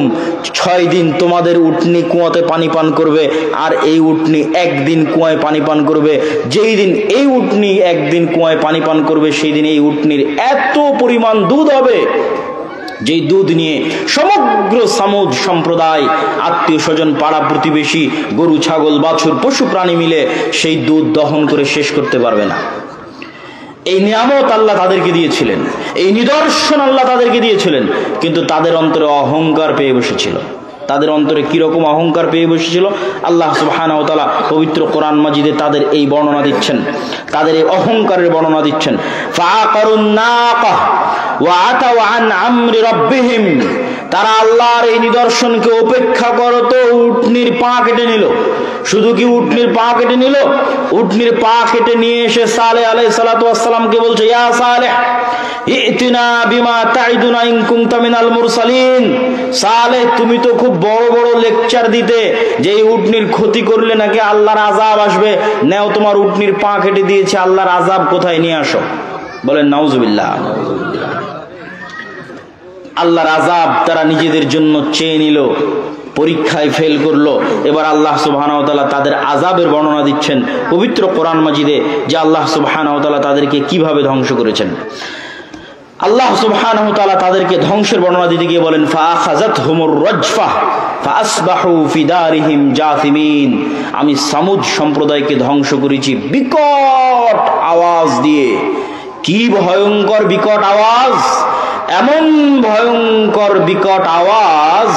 6 দিন তোমাদের উটনি কুয়াতে পানি পান করবে আর এই উটনি একদিন কুয়ায় পানি পান করবে। যেই দিন এই উটনি একদিন কুয়ায় পানি পান করবে সেই দিন এই উটনির এত পরিমাণ দুধ হবে যেই দুধ নিয়ে সমগ্র সামুদ সম্প্রদায়, আত্মীয় স্বজন, পাড়া প্রতিবেশী, গরু ছাগল বাছুর পশু প্রাণী মিলে সেই দুধ দহন করে শেষ করতে পারবে না। এই নিয়ামত আল্লাহ তাদেরকে দিয়েছিলেন, এই নিদর্শন আল্লাহ তাদেরকে দিয়েছিলেন, কিন্তু তাদের অন্তরে অহংকার পেয়ে বসেছিল। তাদের অন্তরে কিরকম অহংকার পেয়ে বসেছিল আল্লাহ সুবহানাহু ওয়া তাআলা পবিত্র কোরআন মাজিদে তাদের এই বর্ণনা দিচ্ছেন, তাদের এই অহংকারের বর্ণনা দিচ্ছেন। ফাআকারুন নাকাহ ওয়া আতাউ আন আমরি রাব্বিহিম, তারা আল্লাহর এই নিদর্শনকে উপেক্ষা করত, উটনির পা কেটে নিল। শুধু কি উটনির পা কেটে নিল? উটনির পা কেটে নিয়ে এসে সালেহ আলাইহিস সালাতু ওয়াস সালামকে বলছে, ইয়া সালেহ ইতিনা বিমা তাইদুনা ইন কুনতা মিনাল মুরসালিন। সালেহ তুমি তো খুব বড় বড় লেকচার দিতে যে এই উটনির ক্ষতি করলে নাকি আল্লাহর আযাব আসবে, নাও তোমার উটনির পা কেটে দিয়েছে, আল্লাহর আযাব কোথায় নিয়ে আসো। বলেন নাউজুবিল্লাহ। আল্লাহর আযাব তারা নিজেদের জন্য চেয়ে নিল, পরীক্ষায় ফেল করলো। এবার আল্লাহ সুবহানাহু ওয়া তাআলা তাদের আযাবের বর্ণনা দিচ্ছেন পবিত্র কোরআন মাজিদে, যে আল্লাহ সুবহানাহু ওয়া তাআলা তাদেরকে কিভাবে ধ্বংস করেছেন। আল্লাহ সুবহানাহু ওয়া তাআলা তাদেরকে ধ্বংসের বর্ণনা দিতে গিয়ে বলেন, ফাআখাযাতহুমুর রাজফা ফাআসবাহু ফি দারিহিম জাসিমিন। আমি সামুদ সম্প্রদায়কে ধ্বংস করেছি বিকট আওয়াজ দিয়ে। কি ভয়ঙ্কর বিকট আওয়াজ! এমন ভয়ঙ্কর বিকট আওয়াজ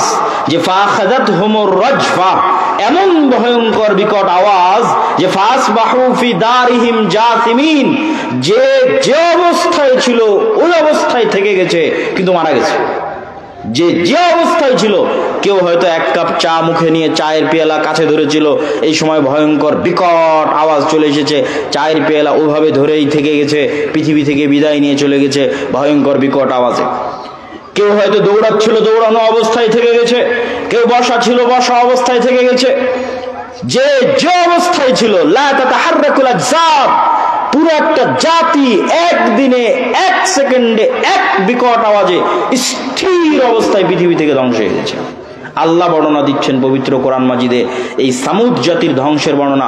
যে ফাআখাযাতহুমুর রাজফা, এমন ভয়ঙ্কর বিকট আওয়াজ যে ফাসবাহু ফি দারিহিম জাসিমিন, যে যে অবস্থায় ছিল ওই অবস্থায় থেকে গেছে, কিন্তু মারা গেছে। যে যে অবস্থায় ছিল, কেউ হয়তো এক কাপ চা মুখে নিয়ে চায়ের পেয়ালা কাছে ধরেছিল, এই সময় ভয়ঙ্কর বিকট আওয়াজ চলে এসেছে, চায়ের পেয়ালা ওইভাবে ধরেই থেকে গেছে, পৃথিবী থেকে বিদায় নিয়ে চলে গেছে ভয়ঙ্কর বিকট আওয়াজে। কেউ হয়তো দৌড়াচ্ছিল, দৌড়ানো অবস্থায় থেকে গেছে, কেউ বসা ছিল, বসা অবস্থায় থেকে গেছে। যে যে অবস্থায় ছিল, লা তাতাহাররাকুল আজসাব, পুরো একটা জাতি একদিনে, এক সেকেন্ডে, এক বিকট আওয়াজে স্থির অবস্থায় পৃথিবী থেকে ধ্বংস হয়ে গেছে। আল্লাহ বর্ণনা দিচ্ছেন পবিত্র কোরআন মাজিদে এই সামুদ জাতির ধ্বংসের বর্ণনা।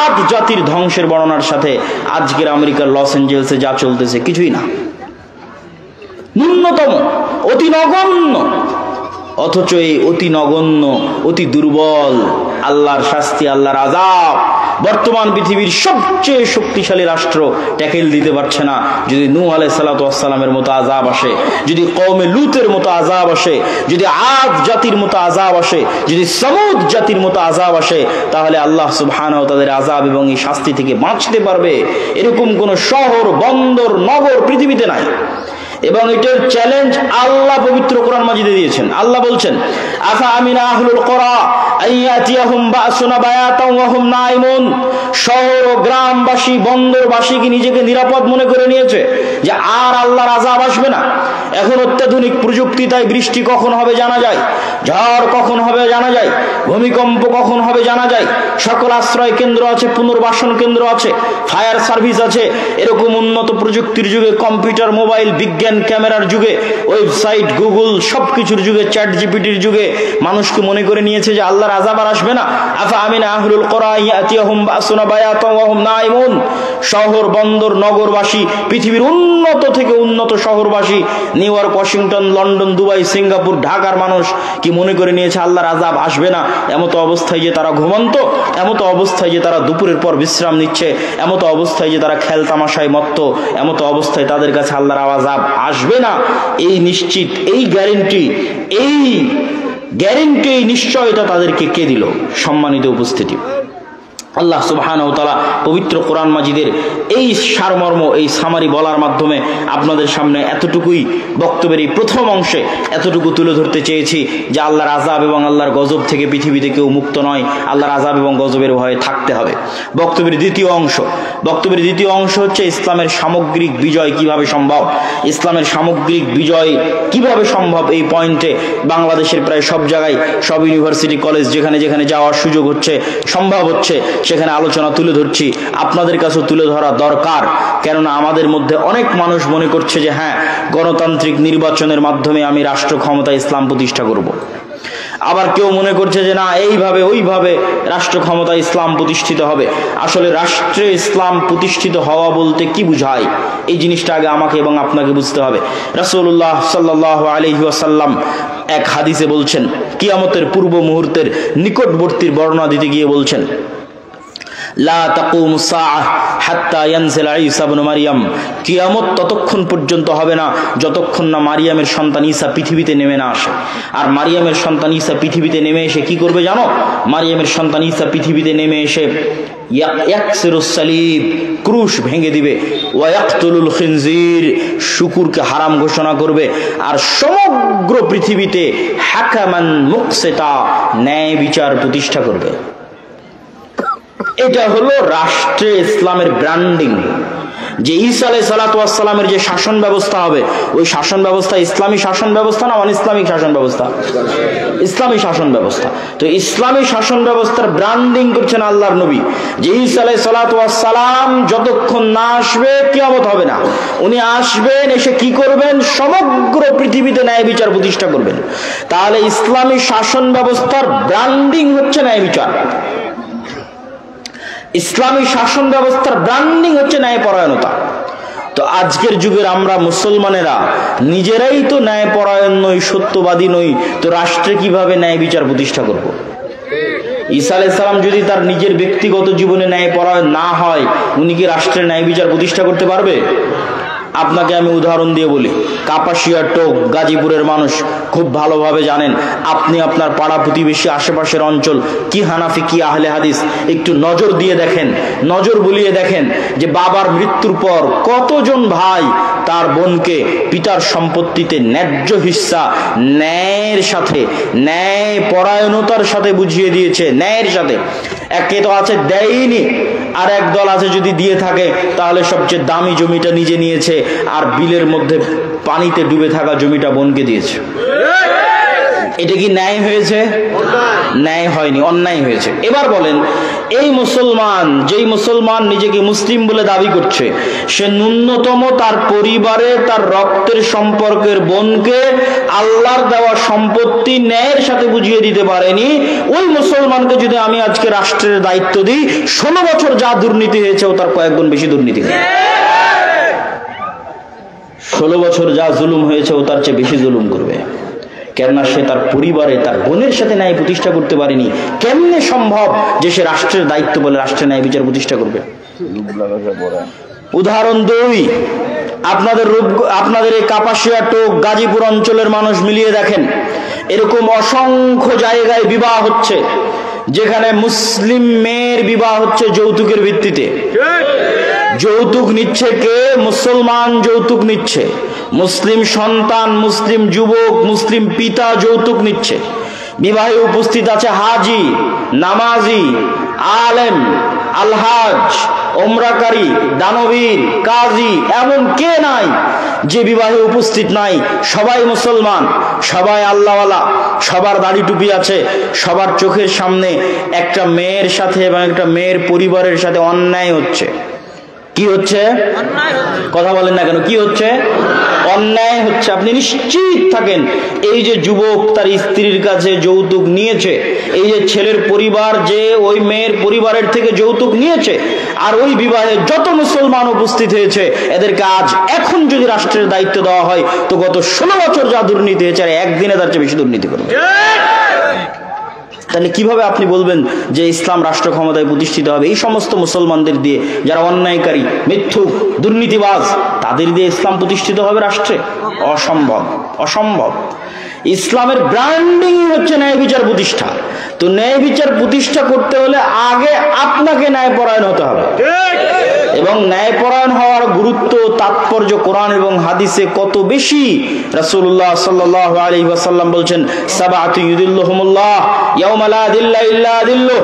আদ জাতির ধ্বংসের বর্ণনার সাথে আজকের আমেরিকার লস এঞ্জেলসে যা চলতেছে কিছুই না, ন্যূনতম, অতি নগণ্য। অথচ এই অতি নগণ্য, অতি দুর্বল আল্লাহর শাস্তি, আল্লাহর আযাব বর্তমান পৃথিবীর সবচেয়ে শক্তিশালী রাষ্ট্র ট্যাকেল দিতে পারছে না। যদি নূহ আলাইহিস সালাতু ওয়াস সালামের মতো আযাব আসে, যদি কওমে লূতের মতো আযাব আসে, যদি আদ জাতির মতো আযাব আসে, যদি সামুদ জাতির মতো আযাব আসে, তাহলে আল্লাহ সুবহানাহু ওয়া তাআলার আযাব এবং এই শাস্তি থেকে বাঁচতে পারবে এরকম কোন শহর, বন্দর, নগর পৃথিবীতে নাই। এবং এটার চ্যালেঞ্জ আল্লাহ পবিত্র কোরআন মাজিদে দিয়েছেন। আল্লাহ বলছেন, আফা আমিনা আহলুল কুরা আইয়াতিয়াহুম বাসুনা বায়াতাও ওয়া হুম নাইমুন। শহর ও গ্রামবাসী, বন্দরবাসী কি নিজেকে নিরাপদ মনে করে নিয়েছে যে আর আল্লাহর আযাব আসবে না? এখন অত্যাধুনিক প্রযুক্তি, তাই বৃষ্টি কখন হবে জানা যায়, ঝড় কখন হবে জানা যায়, ভূমিকম্প কখন হবে জানা যায়। সকল আশ্রয় কেন্দ্র আছে, পুনর্বাসন কেন্দ্র আছে, ফায়ার সার্ভিস আছে। এরকম উন্নত প্রযুক্তির যুগে, কম্পিউটার, মোবাইল, বিজ্ঞান, ক্যামেরার যুগে, ওয়েবসাইট, গুগল, সবকিছুর যুগে, চ্যাট জিপিটির যুগে মানুষকে মনে করে নিয়েছে যে আল্লাহর আযাব আর আসবে না। আফা আমিনা আহলুল কুরা ইয়াতিয়াহুম বাসুনা বায়াতাও ওয়া হুম নাইমুন। শহর, বন্দর, নগরবাসী, পৃথিবীর উন্নত থেকে উন্নত শহরবাসী, New York, Washington, London, Dubai, Singapore, ঢাকার মানুষ কি মনে করে নিয়েছে আল্লাহর আযাব আসবে না? এমতো অবস্থায় যে তারা ঘুমন্ত, এমতো অবস্থায় যে তারা দুপুরের পর বিশ্রাম নিচ্ছে, এমতো অবস্থায় যে তারা খেল তামাশায় মত্ত, এমতো অবস্থায় তাদের কাছে আল্লাহর আযাব আসবে না, এই নিশ্চিত, এই গ্যারেন্টি, এই নিশ্চয়তা তাদেরকে কে দিল? সম্মানিত উপস্থিতি, আল্লাহ সুবহানাহু ওয়া তাআলা পবিত্র কোরআন মাজিদের এই সারমর্ম, এই সামারি বলার মাধ্যমে আপনাদের সামনে এতটুকুই, বক্তব্যের এই প্রথম অংশে এতটুকু তুলে ধরতে চেয়েছি যে আল্লাহর আযাব এবং আল্লাহর গজব থেকে পৃথিবীতে কেউ মুক্ত নয়, আল্লাহর আযাব এবং গজবের ভয়ে থাকতে হবে। বক্তব্যের দ্বিতীয় অংশ হচ্ছে ইসলামের সামগ্রিক বিজয় কিভাবে সম্ভব। ইসলামের সামগ্রিক বিজয় কিভাবে সম্ভব, এই পয়েন্টে বাংলাদেশের প্রায় সব জায়গায়, সব ইউনিভার্সিটি, কলেজ, যেখানে যেখানে যাওয়ার সুযোগ হচ্ছে, সম্ভব হচ্ছে, সেখানে আলোচনা তুলে ধরছি। আপনাদের কাছেও তুলে ধরা দরকার, কেননা আমাদের মধ্যে অনেক মানুষ মনে করছে যে হ্যাঁ, গণতান্ত্রিক নির্বাচনের মাধ্যমে আমি রাষ্ট্র ক্ষমতা ইসলাম প্রতিষ্ঠা করব। আবার কেউ মনে করছে যে না, এইভাবে ওইভাবে রাষ্ট্র ক্ষমতা ইসলাম প্রতিষ্ঠিত হবে। আসলে রাষ্ট্রে ইসলাম প্রতিষ্ঠিত হওয়া বলতে কি বুঝায়, এই জিনিসটা আগে আমাকে এবং আপনাকে বুঝতে হবে। রাসূলুল্লাহ সাল্লাল্লাহু আলাইহি ওয়াসাল্লাম এক হাদিসে বলছেন, কিয়ামতের পূর্ব মুহূর্তের নিকটবর্তীর বর্ণনা দিতে গিয়ে বলছেন, লা তাকুমু সাআহ হাত্তা ইয়ানজিলা ঈসা ইবনে মারইয়াম। কিয়ামত ততক্ষণ পর্যন্ত হবে না যতক্ষণ না মারিয়ামের সন্তান ঈসা পৃথিবীতে নেমে না আসে। আর মারিয়ামের সন্তান ঈসা পৃথিবীতে নেমে এসে কি করবে জানো? মারিয়ামের সন্তান ঈসা পৃথিবীতে নেমে এসে ইয়াকসিরুস সালিব, ক্রুশ ভেঙে দিবে, ওয়া ইয়াকতুলুল খিনজির, শুকুরকে হারাম ঘোষণা করবে, আর সমগ্র পৃথিবীতে হাকামান মুকসিতা, ন্যায় বিচার প্রতিষ্ঠা করবে। এটা হলো রাষ্ট্রে ইসলামের ব্র্যান্ডিং। যে ঈসা আলাইহিস সালাতু ওয়াস সালামের যে শাসন ব্যবস্থা হবে, ওই শাসন ব্যবস্থা ইসলামী শাসন ব্যবস্থা না অন ইসলামিক শাসন ব্যবস্থা? ইসলামী শাসন ব্যবস্থা। তো ইসলামী শাসন ব্যবস্থার ব্র্যান্ডিং করছেন আল্লাহর নবী, যে ঈসা আলাইহিস সালাতু ওয়াস সালাম যতক্ষণ না আসবে কিয়ামত হবে না। উনি আসবেন, এসে কি করবেন? সমগ্র পৃথিবীতে ন্যায় বিচার প্রতিষ্ঠা করবেন। তাহলে ইসলামী শাসন ব্যবস্থার ব্র্যান্ডিং হচ্ছে ন্যায় বিচার। ইসলামী শাসন ব্যবস্থার ব্র্যান্ডিং হচ্ছে ন্যায়পরায়ণতা। তো আজকের যুগের আমরা মুসলমানেরা নিজেরাই তো ন্যায়পরায়ণ নই, সত্যবাদী নই, তো রাষ্ট্রে কিভাবে ন্যায় বিচার প্রতিষ্ঠা করব? ঈসা আলাইহিস সালাম যদি তার নিজের ব্যক্তিগত জীবনে ন্যায়পরায়ণ না হয়, উনি কি রাষ্ট্রের ন্যায় বিচার প্রতিষ্ঠা করতে পারবে? আপনাকে আমি উদাহরণ দিয়ে বলি, কাপাসিয়া টোক গাজীপুরের মানুষ খুব ভালোভাবে জানেন। আপনি আপনার পাড়া প্রতিবেশী আশেপাশের অঞ্চল কি হানাফি কি আহলে হাদিস একটু নজর দিয়ে দেখেন, নজর বুলিয়ে দেখেন যে বাবার মৃত্যুর পর কতজন ভাই তার বোনকে পিতার সম্পত্তিতে ন্যায্য হিস্সা ন্যায়ের সাথে, ন্যায় পরায়ণতার সাথে বুঝিয়ে দিয়েছে, ন্যায়ের সাথে। একে তো আছে দেয়নি, আর এক দল আছে যদি দিয়ে থাকে তাহলে সবচেয়ে দামি জমিটা নিজে নিয়েছে, আর বিলের মধ্যে পানিতে ডুবে থাকা জমিটা বোনকে দিয়েছে। এটা কি ন্যায় হয়েছে? ন্যায় হয়নি, অন্যায় হয়েছে। এবার বলেন, এই মুসলমান, যেই মুসলমান নিজেকে মুসলিম বলে দাবি করছে, সে ন্যূনতম তার পরিবারে তার রক্তের সম্পর্কের বোনকে আল্লাহর দেওয়া সম্পত্তি ন্যায়ের সাথে বুঝিয়ে দিতে পারেনি। ওই মুসলমানকে যদি আমি আজকে রাষ্ট্রের দায়িত্ব দিই, 16 বছর যা দুর্নীতি হয়েছে ও তার কয়েক গুণ বেশি দুর্নীতি। 16 বছর যা জুলুম হয়েছে ও তার চেয়ে বেশি জুলুম করবে। কেননা সে তার পরিবারে তার বোনের সাথে ন্যায় প্রতিষ্ঠা করতে পারেনি। কেমনে সম্ভব যে সে রাষ্ট্রের দায়িত্ব বলে রাষ্ট্রের ন্যায় বিচার প্রতিষ্ঠা করবে? উদাহরণ 2, আপনাদের এই কাপাসিয়া টোক গাজীপুর অঞ্চলের মানুষ মিলিয়ে দেখেন, এরকম অসংখ্য জায়গায় বিবাহ হচ্ছে যেখানে মুসলিম মেয়ের বিবাহ হচ্ছে যৌতুকের ভিত্তিতে। যৌতুক নিচ্ছে কে? মুসলমান যৌতুক নিচ্ছে। মুসলিম সন্তান, মুসলিম যুবক, মুসলিম পিতা যৌতুক নিচ্ছে। বিবাহে উপস্থিত আছে হাজি, নামাজি, আলেম, আলহাজ, ওমরাকারী, দানবীর, কাজী, এমন কে নাই যে বিবাহে উপস্থিত নাই? সবাই মুসলমান, সবাই আল্লাহওয়ালা, সবার দাড়ি টুপি আছে, সবার চোখের সামনে একটা মেয়ের সাথে এবং একটা মেয়ের পরিবারের সাথে অন্যায় হচ্ছে। কি হচ্ছে? কথা বলেন না কেন? কি হচ্ছে? অন্যায় হচ্ছে। আপনি নিশ্চিত থাকেন, এই যে যুবক তার স্ত্রীর কাছে যৌতুক নিয়েছে, এই যে ছেলের পরিবার যে ওই মেয়ের পরিবারের থেকে যৌতুক নিয়েছে, আর ওই বিবাহে যত মুসলমান উপস্থিত হয়েছে, এদেরকে আজ এখন যদি রাষ্ট্রের দায়িত্ব দেওয়া হয়, তো গত 16 বছর যা দুর্নীতি হয়েছে, আর একদিনে তার চেয়ে বেশি দুর্নীতি করবে। তাহলে কিভাবে আপনি বলবেন যে ইসলাম রাষ্ট্র ক্ষমতায় প্রতিষ্ঠিত হবে? এই সমস্ত মুসলমানদের দিয়ে, যারা অন্যায়কারী, মিথ্যুক, দুর্নীতিবাজ, তাদের দিয়ে ইসলাম প্রতিষ্ঠিত হবে রাষ্ট্রে? অসম্ভব, অসম্ভব। ইসলামের ব্র্যান্ডিং হচ্ছে ন্যায় বিচার প্রতিষ্ঠা। তো ন্যায় বিচার প্রতিষ্ঠা করতে হলে আগে আপনাকে ন্যায়পরায়ণ হতে হবে। এবং ন্যায়পরায়ণ হওয়ার গুরুত্ব, তাৎপর্য কোরআন এবং হাদিসে কত বেশি। রাসূলুল্লাহ সাল্লাল্লাহু আলাইহি ওয়াসাল্লাম বলছেন, সাবাতু ইউদিল্লুহুমুল্লাহ ইয়াওমা লা দিল্লা ইল্লা দিল্লুহ,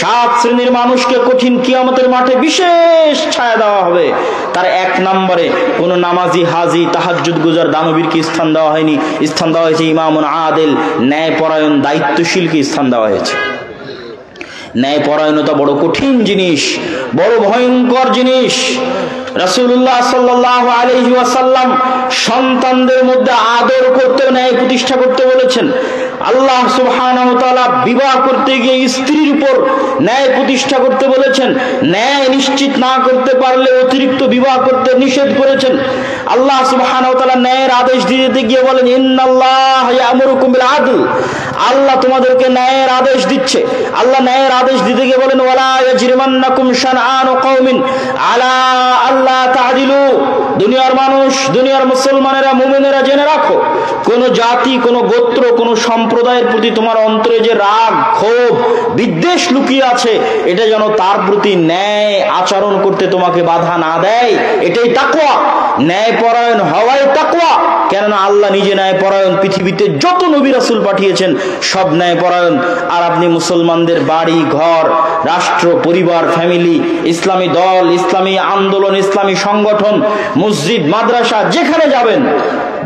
7 শ্রেণীর মানুষকে কঠিন কিয়ামতের মাঠে বিশেষ ছায়া দেওয়া হবে। তার 1 নম্বরে কোন নামাজি, হাজি, তাহাজ্জুদ গুজার দানবীরকে স্থান দেওয়া হয়নি, স্থান দেওয়া হয়েছে ইমামুন আদিল, ন্যায়পরায়ণ দায়িত্বশীলকে স্থান দেওয়া হয়েছে। ন্যায়পরায়ণতা বড় কঠিন জিনিস, বড় ভয়ঙ্কর জিনিস। রাসূলুল্লাহ সাল্লাল্লাহু আলাইহি ওয়াসাল্লাম সন্তানদের মধ্যে আদর করতে, ন্যায় প্রতিষ্ঠা করতে বলেছেন। আল্লাহ সুবহানাহু ওয়া তাআলা বিবাহ করতে গিয়ে স্ত্রীর উপর ন্যায় প্রতিষ্ঠা করতে বলেছেন। ন্যায় নিশ্চিত না করতে পারলে অতিরিক্ত বিবাহ করতে নিষেধ করেছেন। আল্লাহ সুবহানাহু ওয়া তাআলা ন্যায়ের আদেশ দিতে গিয়ে বলেন, ইন্নাল্লাহ ইয়ামুরুকুম বিল আদল, আল্লাহ তোমাদেরকে ন্যায়ের আদেশ দিচ্ছে। আল্লাহ ন্যায়ের আদেশ দিতে গিয়ে বলেন, ওয়ালা ইয়াজরিমান্নাকুম শানআনু কওমিন আলা আল্লা তা'দিলু, দুনিয়ার মানুষ, দুনিয়ার মুসলমানেরা, মুমিনেরা জেনে রাখো, কোন জাতি, কোন গোত্র, কোন সম্প্রদায় সম্প্রদায়ের প্রতি তোমার অন্তরে যে রাগ, ক্ষোভ, বিদ্বেষ লুকিয়ে আছে, এটা যেন তার প্রতি ন্যায় আচরণ করতে তোমাকে বাধা না দেয়। এটাই তাকওয়া। ন্যায় পরায়ণ হওয়াই তাকওয়া। কেননা আল্লাহ নিজে ন্যায় পরায়ণ। পৃথিবীতে যত নবী রাসূল পাঠিয়েছেন সব ন্যায় পরায়ণ। আর আপনি মুসলমানদের বাড়ি ঘর, রাষ্ট্র, পরিবার, ফ্যামিলি, ইসলামী দল, ইসলামী আন্দোলন, ইসলামী সংগঠন, মসজিদ, মাদ্রাসা, যেখানে যাবেন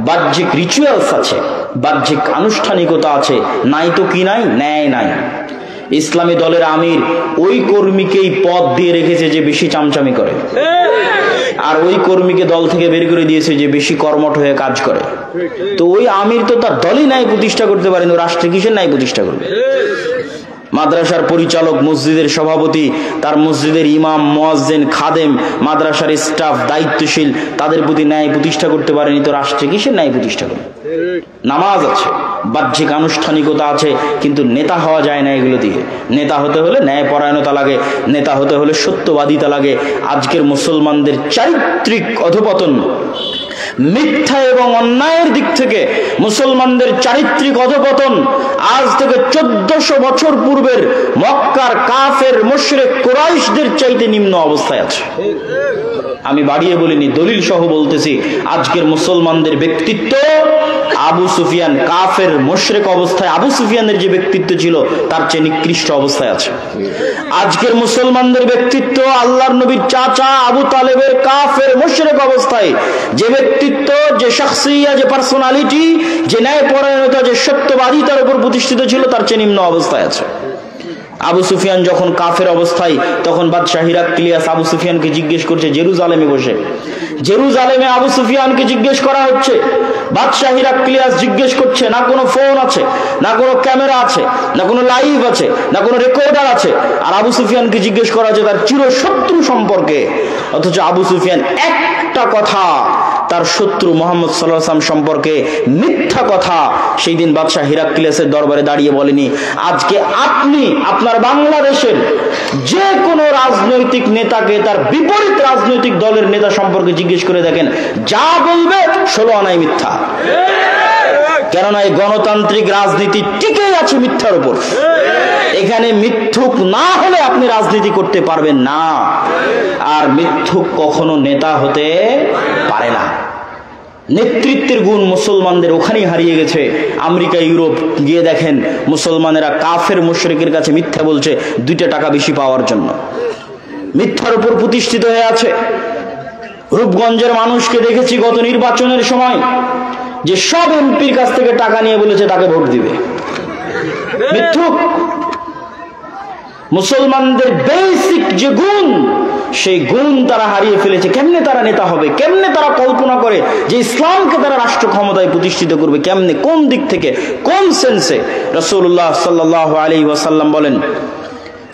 বাহ্যিক রিচুয়ালস আছে, বাহ্যিক আনুষ্ঠানিকতা আছে, নাই তো কি নাই? ন্যায় নাই। ইসলামী দলের আমির ওই কর্মীকেই পদ দিয়ে রেখেছে যে বেশি চামচামি করে, আর ওই কর্মীকে দল থেকে বের করে দিয়েছে যে বেশি কর্মঠ হয়ে কাজ করে। তো ওই আমির তো তার দলই ন্যায় প্রতিষ্ঠা করতে পারেন, ও রাষ্ট্রে কিসের ন্যায় প্রতিষ্ঠা করবে? মাদ্রাসার পরিচালক, মসজিদের সভাপতি, তার মসজিদের ইমাম, মুয়াজ্জিন, খাদেম, মাদ্রাসার স্টাফ, দায়িত্বশীল, তাদের প্রতি ন্যায় প্রতিষ্ঠা করতে পারেনি, তো রাষ্ট্রে কিসের ন্যায় প্রতিষ্ঠা করবে? নামাজ আছে, বাহ্যিক আনুষ্ঠানিকতা আছে, কিন্তু নেতা হওয়া যায় না এগুলো দিয়ে। নেতা হতে হলে ন্যায় পরায়ণতা লাগে, নেতা হতে হলে সত্যবাদিতা লাগে। আজকের মুসলমানদের চারিত্রিক অধপতন, মিথ্যা এবং অন্যায়ের দিক থেকে মুসলমানদের চারিত্রিক অধপতন আজ থেকে 1400 বছর পূর্বের মক্কার কাফের মুশরিক কুরাইশদের চাইতে নিম্ন অবস্থায় আছে। আমি বাড়িয়ে বলিনি, দলিল সহ বলতেছি। আজকের মুসলমানদের ব্যক্তিত্ব আবু সুফিয়ান, কাফের মুশরিক অবস্থায় আবু সুফিয়ানের যে ব্যক্তিত্ব ছিল তার চেয়ে নিকৃষ্ট অবস্থায় আছে। আজকের মুসলমানদের ব্যক্তিত্ব আল্লাহর নবীর চাচা আবু তালেবের কাফের মুশরিক অবস্থায় যে ব্যক্তিত্ব, যে শাখসিয়া, যে পার্সোনালিটি, যে ন্যায়পরায়ণতা, যে সত্যবাদিতার উপর প্রতিষ্ঠিত ছিল তার চেয়ে নিম্ন অবস্থায় আছে। আবু সুফিয়ান যখন কাফের অবস্থায়, তখন বাদশাহ হিরাক্লিয়াস আবু সুফিয়ানকে জিজ্ঞেস করছে জেরুজালেমে বসে। জেরুজালেমে আবু সুফিয়ানকে জিজ্ঞেস করা হচ্ছে, বাদশাহ হিরাক্লিয়াস জিজ্ঞেস করছে, না কোনো ফোন আছে, না কোনো ক্যামেরা আছে, না কোনো লাইভ আছে, না কোনো রেকর্ডার আছে, আর আবু সুফিয়ানকে জিজ্ঞেস করা হচ্ছে তার চিরশত্রু সম্পর্কে। অথচ আবু সুফিয়ান একটা কথা তার শত্রু মুহাম্মদ সাল্লাল্লাহু আলাইহি ওয়াসাল্লাম সম্পর্কে মিথ্যা কথা সেই দিন বাদশাহ হিরাক্লিয়াসের দরবারে দাঁড়িয়ে বলেনি। আজকে আপনি আপনার বাংলাদেশের যে কোনো রাজনৈতিক নেতাকে তার বিপরীত রাজনৈতিক দলের নেতা সম্পর্কে জিজ্ঞেস করে দেখেন, যা বলবে 16 আনাই মিথ্যা। কেননা এই গণতান্ত্রিক রাজনীতি টিকে আছে মিথ্যার উপর। এখানে মিথ্যুক না হলে আপনি রাজনীতি করতে পারবেন না, আর মিথ্যুক কখনো নেতা হতে পারে না। নেতৃত্বের গুণ মুসলমানদের ওখানেই হারিয়ে গেছে। আমেরিকা, ইউরোপ গিয়ে দেখেন মুসলমানেরা কাফের মুশরিকের কাছে মিথ্যা বলছে 2 টাকা বেশি পাওয়ার জন্য, মিথ্যার উপর প্রতিষ্ঠিত হয়ে আছে। রূপগঞ্জের মানুষকে দেখেছি গত নির্বাচনের সময় যে সব এমপির কাছ থেকে টাকা নিয়ে বলেছে তাকে ভোট দিবে। মিথ্যুক। মুসলমানদের বেসিক যে গুণ, সেই গুণ তারা হারিয়ে ফেলেছে। কেমনে তারা নেতা হবে? কেমনে তারা কল্পনা করে যে ইসলামকে তারা রাষ্ট্র ক্ষমতায় প্রতিষ্ঠিত করবে? কেমনে, কোন দিক থেকে, কোন সেন্সে? রাসূলুল্লাহ সাল্লাল্লাহু আলাইহি ওয়াসাল্লাম বলেন,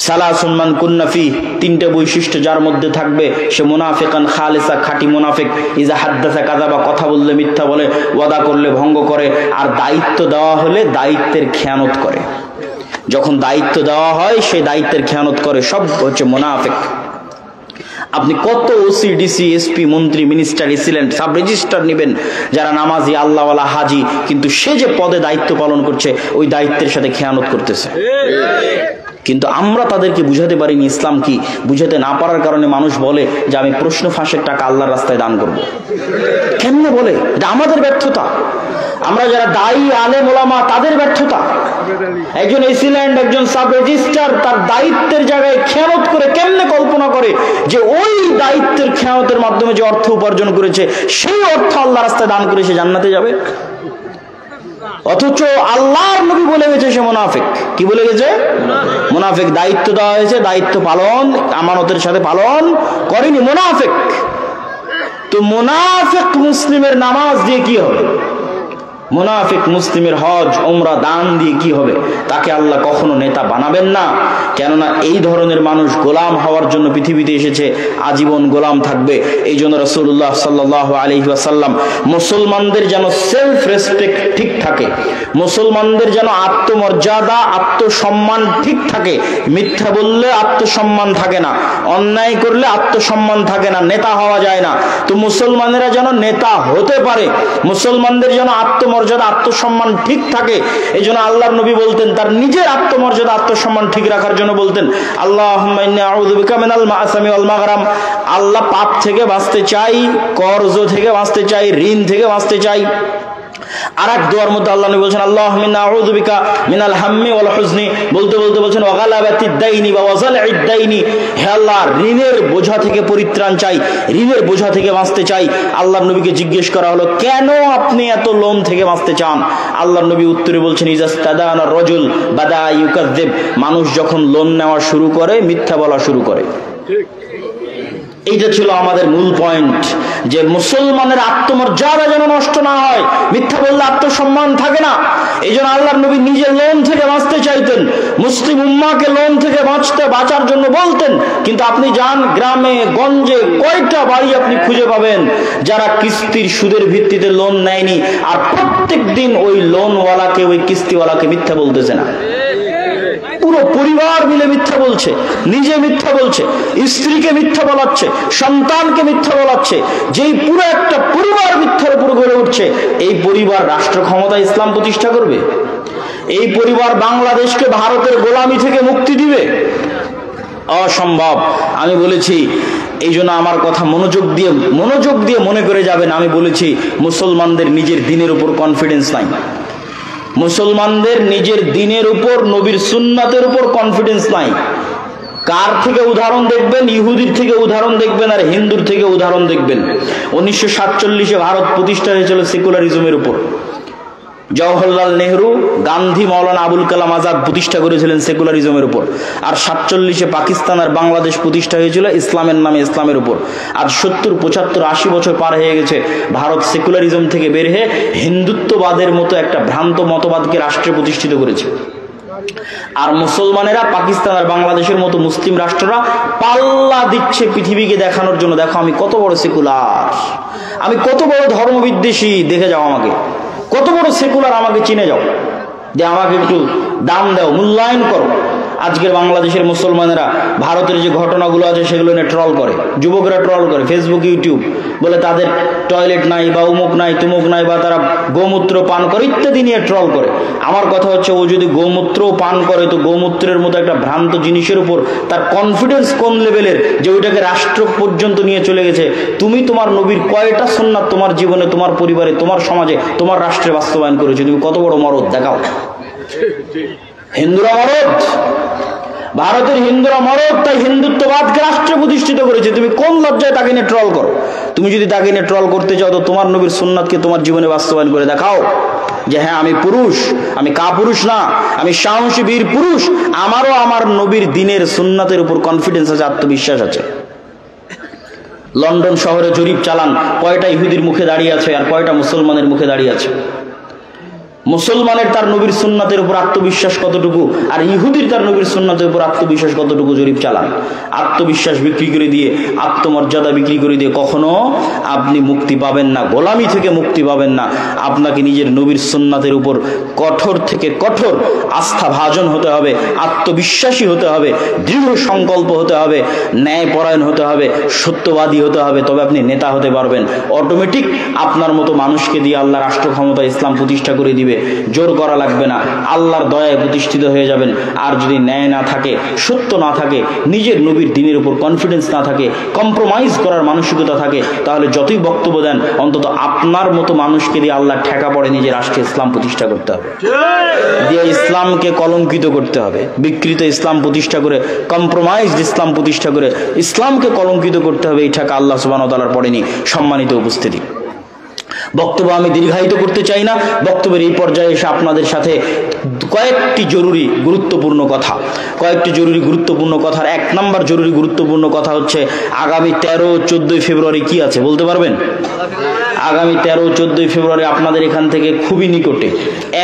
সালাসুন মান কুন্না ফি, 3টে বৈশিষ্ট্য যার মধ্যে থাকবে সে মুনাফিকান খালিসা, খাঁটি মুনাফিক। ইজা হাদ্দাসা কাযাবা, কথা বললে মিথ্যা বলে, ওয়াদা করলে ভঙ্গ করে, আর দায়িত্ব দেওয়া হলে দায়িত্বের খেয়ানত করে। যখন দায়িত্ব দেওয়া হয় সেই দায়িত্বের খেয়ানত করে, সব হচ্ছে মুনাফিক। আপনি কত ওসি, ডিসি, এসপি, মন্ত্রী, মিনিস্টার, এসিলেন্ট, সাব রেজিস্ট্রার নেবেন যারা নামাজি, আল্লাহওয়ালা, হাজি, কিন্তু সে যে পদে দায়িত্ব পালন করছে ওই দায়িত্বের সাথে খেয়ানত করতেছে। কিন্তু আমরা তাদেরকে বুঝাতে পারিনি ইসলাম কি। বুঝাতে না পারার কারণে মানুষ বলে যে আমি প্রশ্ন ফাঁসের টাকা আল্লাহর রাস্তায় দান করব। কেমনে বলে? এটা আমাদের ব্যর্থতা। আমরা যারা দায়ী, আলেম, ওলামা, তাদের ব্যর্থতা। একজন এসিল্যান্ড, একজন সাব রেজিস্ট্রার তার দায়িত্বের জায়গায় খেয়ানত করে, কেমনে কল্পনা করে যে ওই দায়িত্বের খেয়ানতের মাধ্যমে যে অর্থ উপার্জন করেছে সেই অর্থ আল্লাহর রাস্তায় দান করে সে জান্নাতে যাবে? অথচ আল্লাহর নবী বলে গেছে সে মুনাফিক। কি বলে গেছে? মুনাফিক। দায়িত্ব দেওয়া হয়েছে, দায়িত্ব পালন আমানতের সাথে পালন করেনি, মুনাফিক। তো মুনাফিক মুসলিমের নামাজ দিয়ে কি হবে? মুনাফিক মুসলিমের হজ, উমরা, দান দিয়ে কি হবে? তাকে আল্লাহ কখনো নেতা বানাবেন না। কেননা এই ধরনের মানুষ গোলাম হওয়ার জন্য পৃথিবীতে এসেছে, আজীবন গোলাম থাকবে। এই জন্য রাসূলুল্লাহ সাল্লাল্লাহু আলাইহি ওয়াসাল্লাম মুসলমানদের যেন সেলফ রেসপেক্ট ঠিক থাকে, মুসলমানদের যেন আত্মমর্যাদা, আত্মসম্মান ঠিক থাকে। মিথ্যা বললে আত্মসম্মান থাকে না, অন্যায় করলে আত্মসম্মান থাকে না, নেতা হওয়া যায় না। তো মুসলমানেরা যেন নেতা হতে পারে, মুসলমানদের যেন আত্মমর্যাদা, আত্মমর্যাদা আত্মসম্মান ঠিক থাকে। এই জন্য আল্লাহর নবী বলতেন, তার নিজের আত্মমর্যাদা আত্মসম্মান ঠিক রাখার জন্য বলতেন, আল্লাহুম্মা ইন্নী আউযু বিকা মিনাল মাআসামি ওয়াল মাগরাম। আল্লাহ পাপ থেকে বাঁচতে চাই, কর্জ থেকে বাঁচতে চাই, ঋণ থেকে বাঁচতে চাই। আর এক দোয়ার মধ্যে আল্লাহ নবী বলছেন, আল্লাহুম্মা ইন্নী আউযু বিকা মিনাল হাম্মি ওয়াল হুজনি, বলতে বলতে বলছেন ওয়া গালাবাতিদ দাইনি ওয়া ওয়াজালিদ দাইনি। হে আল্লাহ, ঋণের বোঝা থেকে পরিত্রাণ চাই, ঋণের বোঝা থেকে বাঁচতে চাই। আল্লাহর নবীকে জিজ্ঞেস করা হলো, কেন আপনি এত লোন থেকে বাঁচতে চান? আল্লাহর নবী উত্তরে বলছেন, ইজাস্তাদানা রাজুল বাদা ইউকাযযিব। মানুষ যখন লোন নেওয়া শুরু করে, মিথ্যা বলা শুরু করে। ঠিক, এইটা ছিল আমাদের মূল পয়েন্ট, যে মুসলমানের আত্মমর্যাদা যেন নষ্ট না হয়। মিথ্যা বললে আত্মসম্মান থাকে না। এই জন্য আল্লাহর নবী নিজে লোন থেকে বাঁচতে চাইতেন, মুসলিম উম্মাহকে লোন থেকে বাঁচার জন্য বলতেন। কিন্তু আপনি যান গ্রামে গঞ্জে, কয়টা বাড়ি আপনি খুঁজে পাবেন যারা কিস্তির সুদের ভিত্তিতে লোন নেয়নি, আর প্রত্যেক দিন ওই লোনওয়ালাকে, ওই কিস্তিওয়ালাকে মিথ্যা বলতেছে না। পুরো পরিবার মিলে মিথ্যা বলছে, নিজে মিথ্যা বলছে, স্ত্রীকে মিথ্যা বলাচ্ছে, সন্তানকে মিথ্যা বলাচ্ছে। যেই পুরো একটা পরিবার মিথ্যার উপর গড়ে উঠছে, এই পরিবার রাষ্ট্র ক্ষমতা ইসলাম প্রতিষ্ঠা করবে? এই পরিবার বাংলাদেশকে ভারতের গোলামি থেকে মুক্তি দিবে? অসম্ভব। আমি বলেছি, এই জন্য আমার কথা মনোযোগ দিয়ে মনে করে যাবেন। আমি বলেছি, মুসলমানদের নিজের দিনের উপর কনফিডেন্স নাই। মুসলমানদের নিজের দিনের উপর, নবীর সুন্নাতের উপর কনফিডেন্স নাই। কার থেকে উদাহরণ দেখবেন? ইহুদির থেকে উদাহরণ দেখবেন, আর হিন্দুর থেকে উদাহরণ দেখবেন। 1947-এ ভারত প্রতিষ্ঠা হয়েছিল সেকুলারিজমের উপর। জওহরলাল নেহরু, গান্ধী, মাওলানা আবুল কালাম আজাদ প্রতিষ্ঠা করেছিলেন সেকুলারিজমের উপর। আর 47-এ পাকিস্তান আর বাংলাদেশ প্রতিষ্ঠা হয়েছিল ইসলামের নামে, ইসলামের উপর। আজ 70, 75, 80 বছর পার হয়ে গেছে, ভারত সেকুলারিজম থেকে বের হয়ে হিন্দুত্ববাদের মতো একটা ভ্রান্ত মতবাদকে রাষ্ট্রে প্রতিষ্ঠিত করেছে। আর মুসলমানেরা পাকিস্তান আর বাংলাদেশের মতো মুসলিম রাষ্ট্ররা পাল্লা দিচ্ছে পৃথিবীকে দেখানোর জন্য, দেখো আমি কত বড় সেকুলার, আমি কত বড় ধর্মবিদ্বেষী, দেখে যাও আমাকে, কত বড় সেকুলার, আমাকে চিনে যাও, যে আমাকে একটু দাম দাও, মূল্যায়ন করো। আজকের বাংলাদেশের মুসলমানেরা ভারতের যে ঘটনাগুলো আছে সেগুলো নিয়ে ট্রল করে, যুবকরা ট্রল করে ফেসবুক, ইউটিউব, বলে তাদের টয়লেট নাই, বা উমুক নাই, তুমুক নাই, বা তারা গোমূত্র পান করে, ইত্যাদি নিয়ে ট্রল করে। আমার কথা হচ্ছে, ও যদি গোমূত্র পান করে, তো গোমূত্রের মতো একটা ভ্রান্ত জিনিসের উপর তার কনফিডেন্স কোন লেভেলের, যে ওইটাকে রাষ্ট্র পর্যন্ত নিয়ে চলে গেছে। তুমি তোমার নবীর কয়টা সুন্নাত তোমার জীবনে, তোমার পরিবারে, তোমার সমাজে, তোমার রাষ্ট্রে বাস্তবায়ন করেছো? তুমি কত বড় মরদ, দেখাও। হিন্দুরা মরদ, ভারতের হিন্দুরা মরদ, তাই হিন্দুত্ববাদকে রাষ্ট্রে প্রতিষ্ঠিত করেছে। তুমি কোন লজ্জায় তাকে নিয়ে ট্রল করো? তুমি যদি তাকে নিয়ে ট্রল করতে চাও, তো তোমার নবীর সুন্নাতকে তোমার জীবনে বাস্তবায়ন করে দেখাও, যে হ্যাঁ আমি পুরুষ, আমি কাপুরুষ না, আমি সাহসী বীর পুরুষ, আমারও আমার নবীর দিনের সুন্নাতের উপর কনফিডেন্স আছে, আত্মবিশ্বাস আছে। লন্ডন শহরে জরিপ চালান, কয়টা ইহুদির মুখে দাঁড়িয়ে আছে আর কয়টা মুসলমানের মুখে দাঁড়িয়ে আছে। মুসলমানের তার নবীর সুন্নাতের উপর আত্মবিশ্বাস কতটুকু, আর ইহুদির তার নবীর সুন্নাতের উপর আত্মবিশ্বাস কতটুকু, জরিপ চালান। আত্মবিশ্বাস বিক্রি করে দিয়ে, আত্মমর্যাদা বিক্রি করে দিয়ে কখনো আপনি মুক্তি পাবেন না, গোলামি থেকে মুক্তি পাবেন না। আপনাকে নিজের নবীর সুন্নাতের উপর কঠোর থেকে কঠোর আস্থাভাজন হতে হবে, আত্মবিশ্বাসী হতে হবে, দৃঢ় সংকল্প হতে হবে, ন্যায়পরায়ণ হতে হবে, সত্যবাদী হতে হবে, তবে আপনি নেতা হতে পারবেন। অটোমেটিক আপনার মতো মানুষকে দিয়ে আল্লাহ রাষ্ট্র ক্ষমতা ইসলাম প্রতিষ্ঠা করে দিবে, জোর করা লাগবে না, আল্লাহর দয়ায় প্রতিষ্ঠিত হয়ে যাবেন। আর যদি ন্যায় না থাকে, সত্য না থাকে, নিজের নবীর দিনের উপর কনফিডেন্স না থাকে, কম্প্রোমাইজ করার মানসিকতা থাকে, তাহলে যতই বক্তব্য দেন, অন্তত আপনার মতো মানুষকে দিয়ে আল্লাহ ঠেকা পড়ে নিজের রাষ্ট্রে ইসলাম প্রতিষ্ঠা করতে হবে, দিয়ে ইসলামকে কলঙ্কিত করতে হবে। বিকৃত ইসলাম প্রতিষ্ঠা করে, কম্প্রোমাইজড ইসলাম প্রতিষ্ঠা করে ইসলামকে কলঙ্কিত করতে হবে, এই ঠেকা আল্লাহ সুবহানাহু ওয়া তাআলার পড়েনি। সম্মানিত উপস্থিতি, বক্তব্য আমি দীর্ঘায়িত করতে চাই না। বক্তব্যের এই পর্যায়ে এসে আপনাদের সাথে কয়েকটি জরুরি গুরুত্বপূর্ণ কথার 1 নম্বর জরুরি গুরুত্বপূর্ণ কথা হচ্ছে, আগামী 13-14 ফেব্রুয়ারি কি আছে বলতে পারবেন? আগামী 13-14 ফেব্রুয়ারি আপনাদের এখান থেকে খুবই নিকটে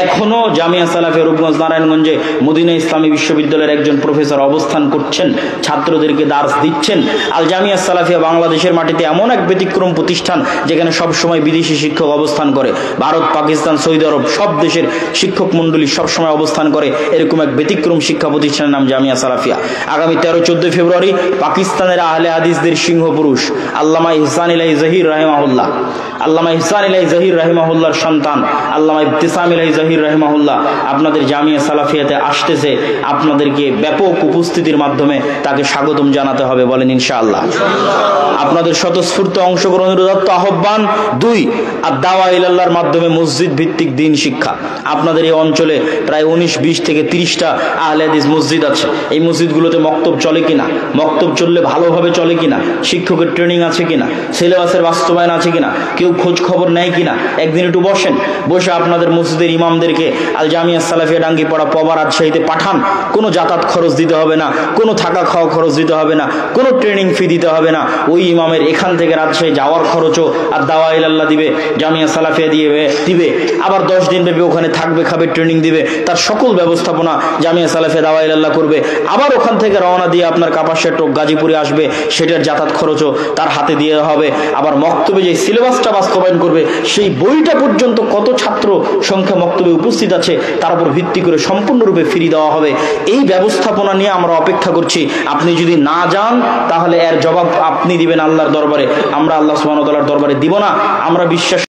এখনো জামিয়া সালাফিয়া রূপগঞ্জ নারায়ণগঞ্জে মদিনা ইসলামী বিশ্ববিদ্যালয়ের একজন প্রফেসর অবস্থান করছেন, ছাত্রদেরকে দার্স দিচ্ছেন। আল জামিয়া সালাফিয়া বাংলাদেশের মাটিতে এমন এক ব্যতিক্রম প্রতিষ্ঠান, যেখানে সবসময় বিদেশি শিক্ষক অবস্থান করে। ভারত, পাকিস্তান, সৌদি আরব সব দেশের শিক্ষক মন্ডলী সবসময় অবস্থান করে। এরকম এক ব্যতিক্রম শিক্ষা প্রতিষ্ঠানের নাম জামিয়া সালাফিয়া। আগামী 13-14 ফেব্রুয়ারি পাকিস্তানের আহলে হাদিসদের সিংহ পুরুষ আল্লামা ইহসান ইলাহি জহির রাহিমাহুল্লাহ, আল্লামা ইহসান ইলাহি জহির রাহিমাহুল্লাহর সন্তান আল্লামা ইবতিসাম ইলাহি জহির রাহিমাহুল্লাহ আপনাদের জামিয়া সালাফিয়াতে আসতেছে, আপনাদেরকে ব্যাপক উপস্থিতির মাধ্যমে তাকে স্বাগতম জানাতে হবে, বলেন ইনশাআল্লাহ। আপনাদের স্বতঃস্ফূর্ত অংশগ্রহণের উদাত্ত আহ্বান। 2, আদ-দাওয়া ইলাল্লাহর মাধ্যমে মসজিদ ভিত্তিক দ্বীন শিক্ষা। আপনাদের এই অঞ্চলে প্রায় 19, 20 থেকে 30টা আহলে হাদিস মসজিদ আছে। এই মসজিদগুলোতে মক্তব চলে কিনা, মক্তব চললে ভালোভাবে চলে কিনা, শিক্ষকের ট্রেনিং আছে কিনা, সিলেবাসের বাস্তবায়ন আছে কিনা, কেউ খোঁজ খবর নেয় কিনা, একদিন একটু বসেন, বসে আপনাদের মসজিদের ইমামদেরকে আল জামিয়া সালাফিয়া ডাঙ্গিপাড়া পবা রাজশাহীতে পাঠান। কোনো যাতায়াত খরচ দিতে হবে না, কোনো থাকা খাওয়া খরচ দিতে হবে না, কোনো ট্রেনিং ফি দিতে হবে না। ওই ইমামের এখান থেকে রাজশাহী যাওয়ার খরচও আর দাওয়া ইলাল্লাহ দিবে, জামিয়া সালাফিয়া দিবে। আবার 10 দিন ব্যাপী ওখানে থাকবে, খাবে, ট্রেনিং দিবে, তার সকল ব্যবস্থাপনা জামিয়া সালাফিয়া দাওয়া ইলাল্লাহ করবে। আবার ওখান থেকে রওনা দিয়ে আপনার কাপাসিয়া টোক গাজীপুরে আসবে, সেটার যাতায়াত খরচও তার হাতে দিয়ে হবে। আবার মক্তবে যে সিলেবাসটা বাস্তবায়ন করবে, সেই বইটা পর্যন্ত কত ছাত্র সংখ্যা মক্তবে উপস্থিত আছে তার উপর ভিত্তি করে সম্পূর্ণরূপে ফ্রি দেওয়া হবে। এই ব্যবস্থাপনা নিয়ে আমরা অপেক্ষা করছি। আপনি যদি না যান তাহলে এর জবাব আপনি দিবেন আল্লাহর দরবারে, আমরা আল্লাহ সুবহানাহু ওয়া তাআলার দরবারে দিব না। আমরা বিশ্বাস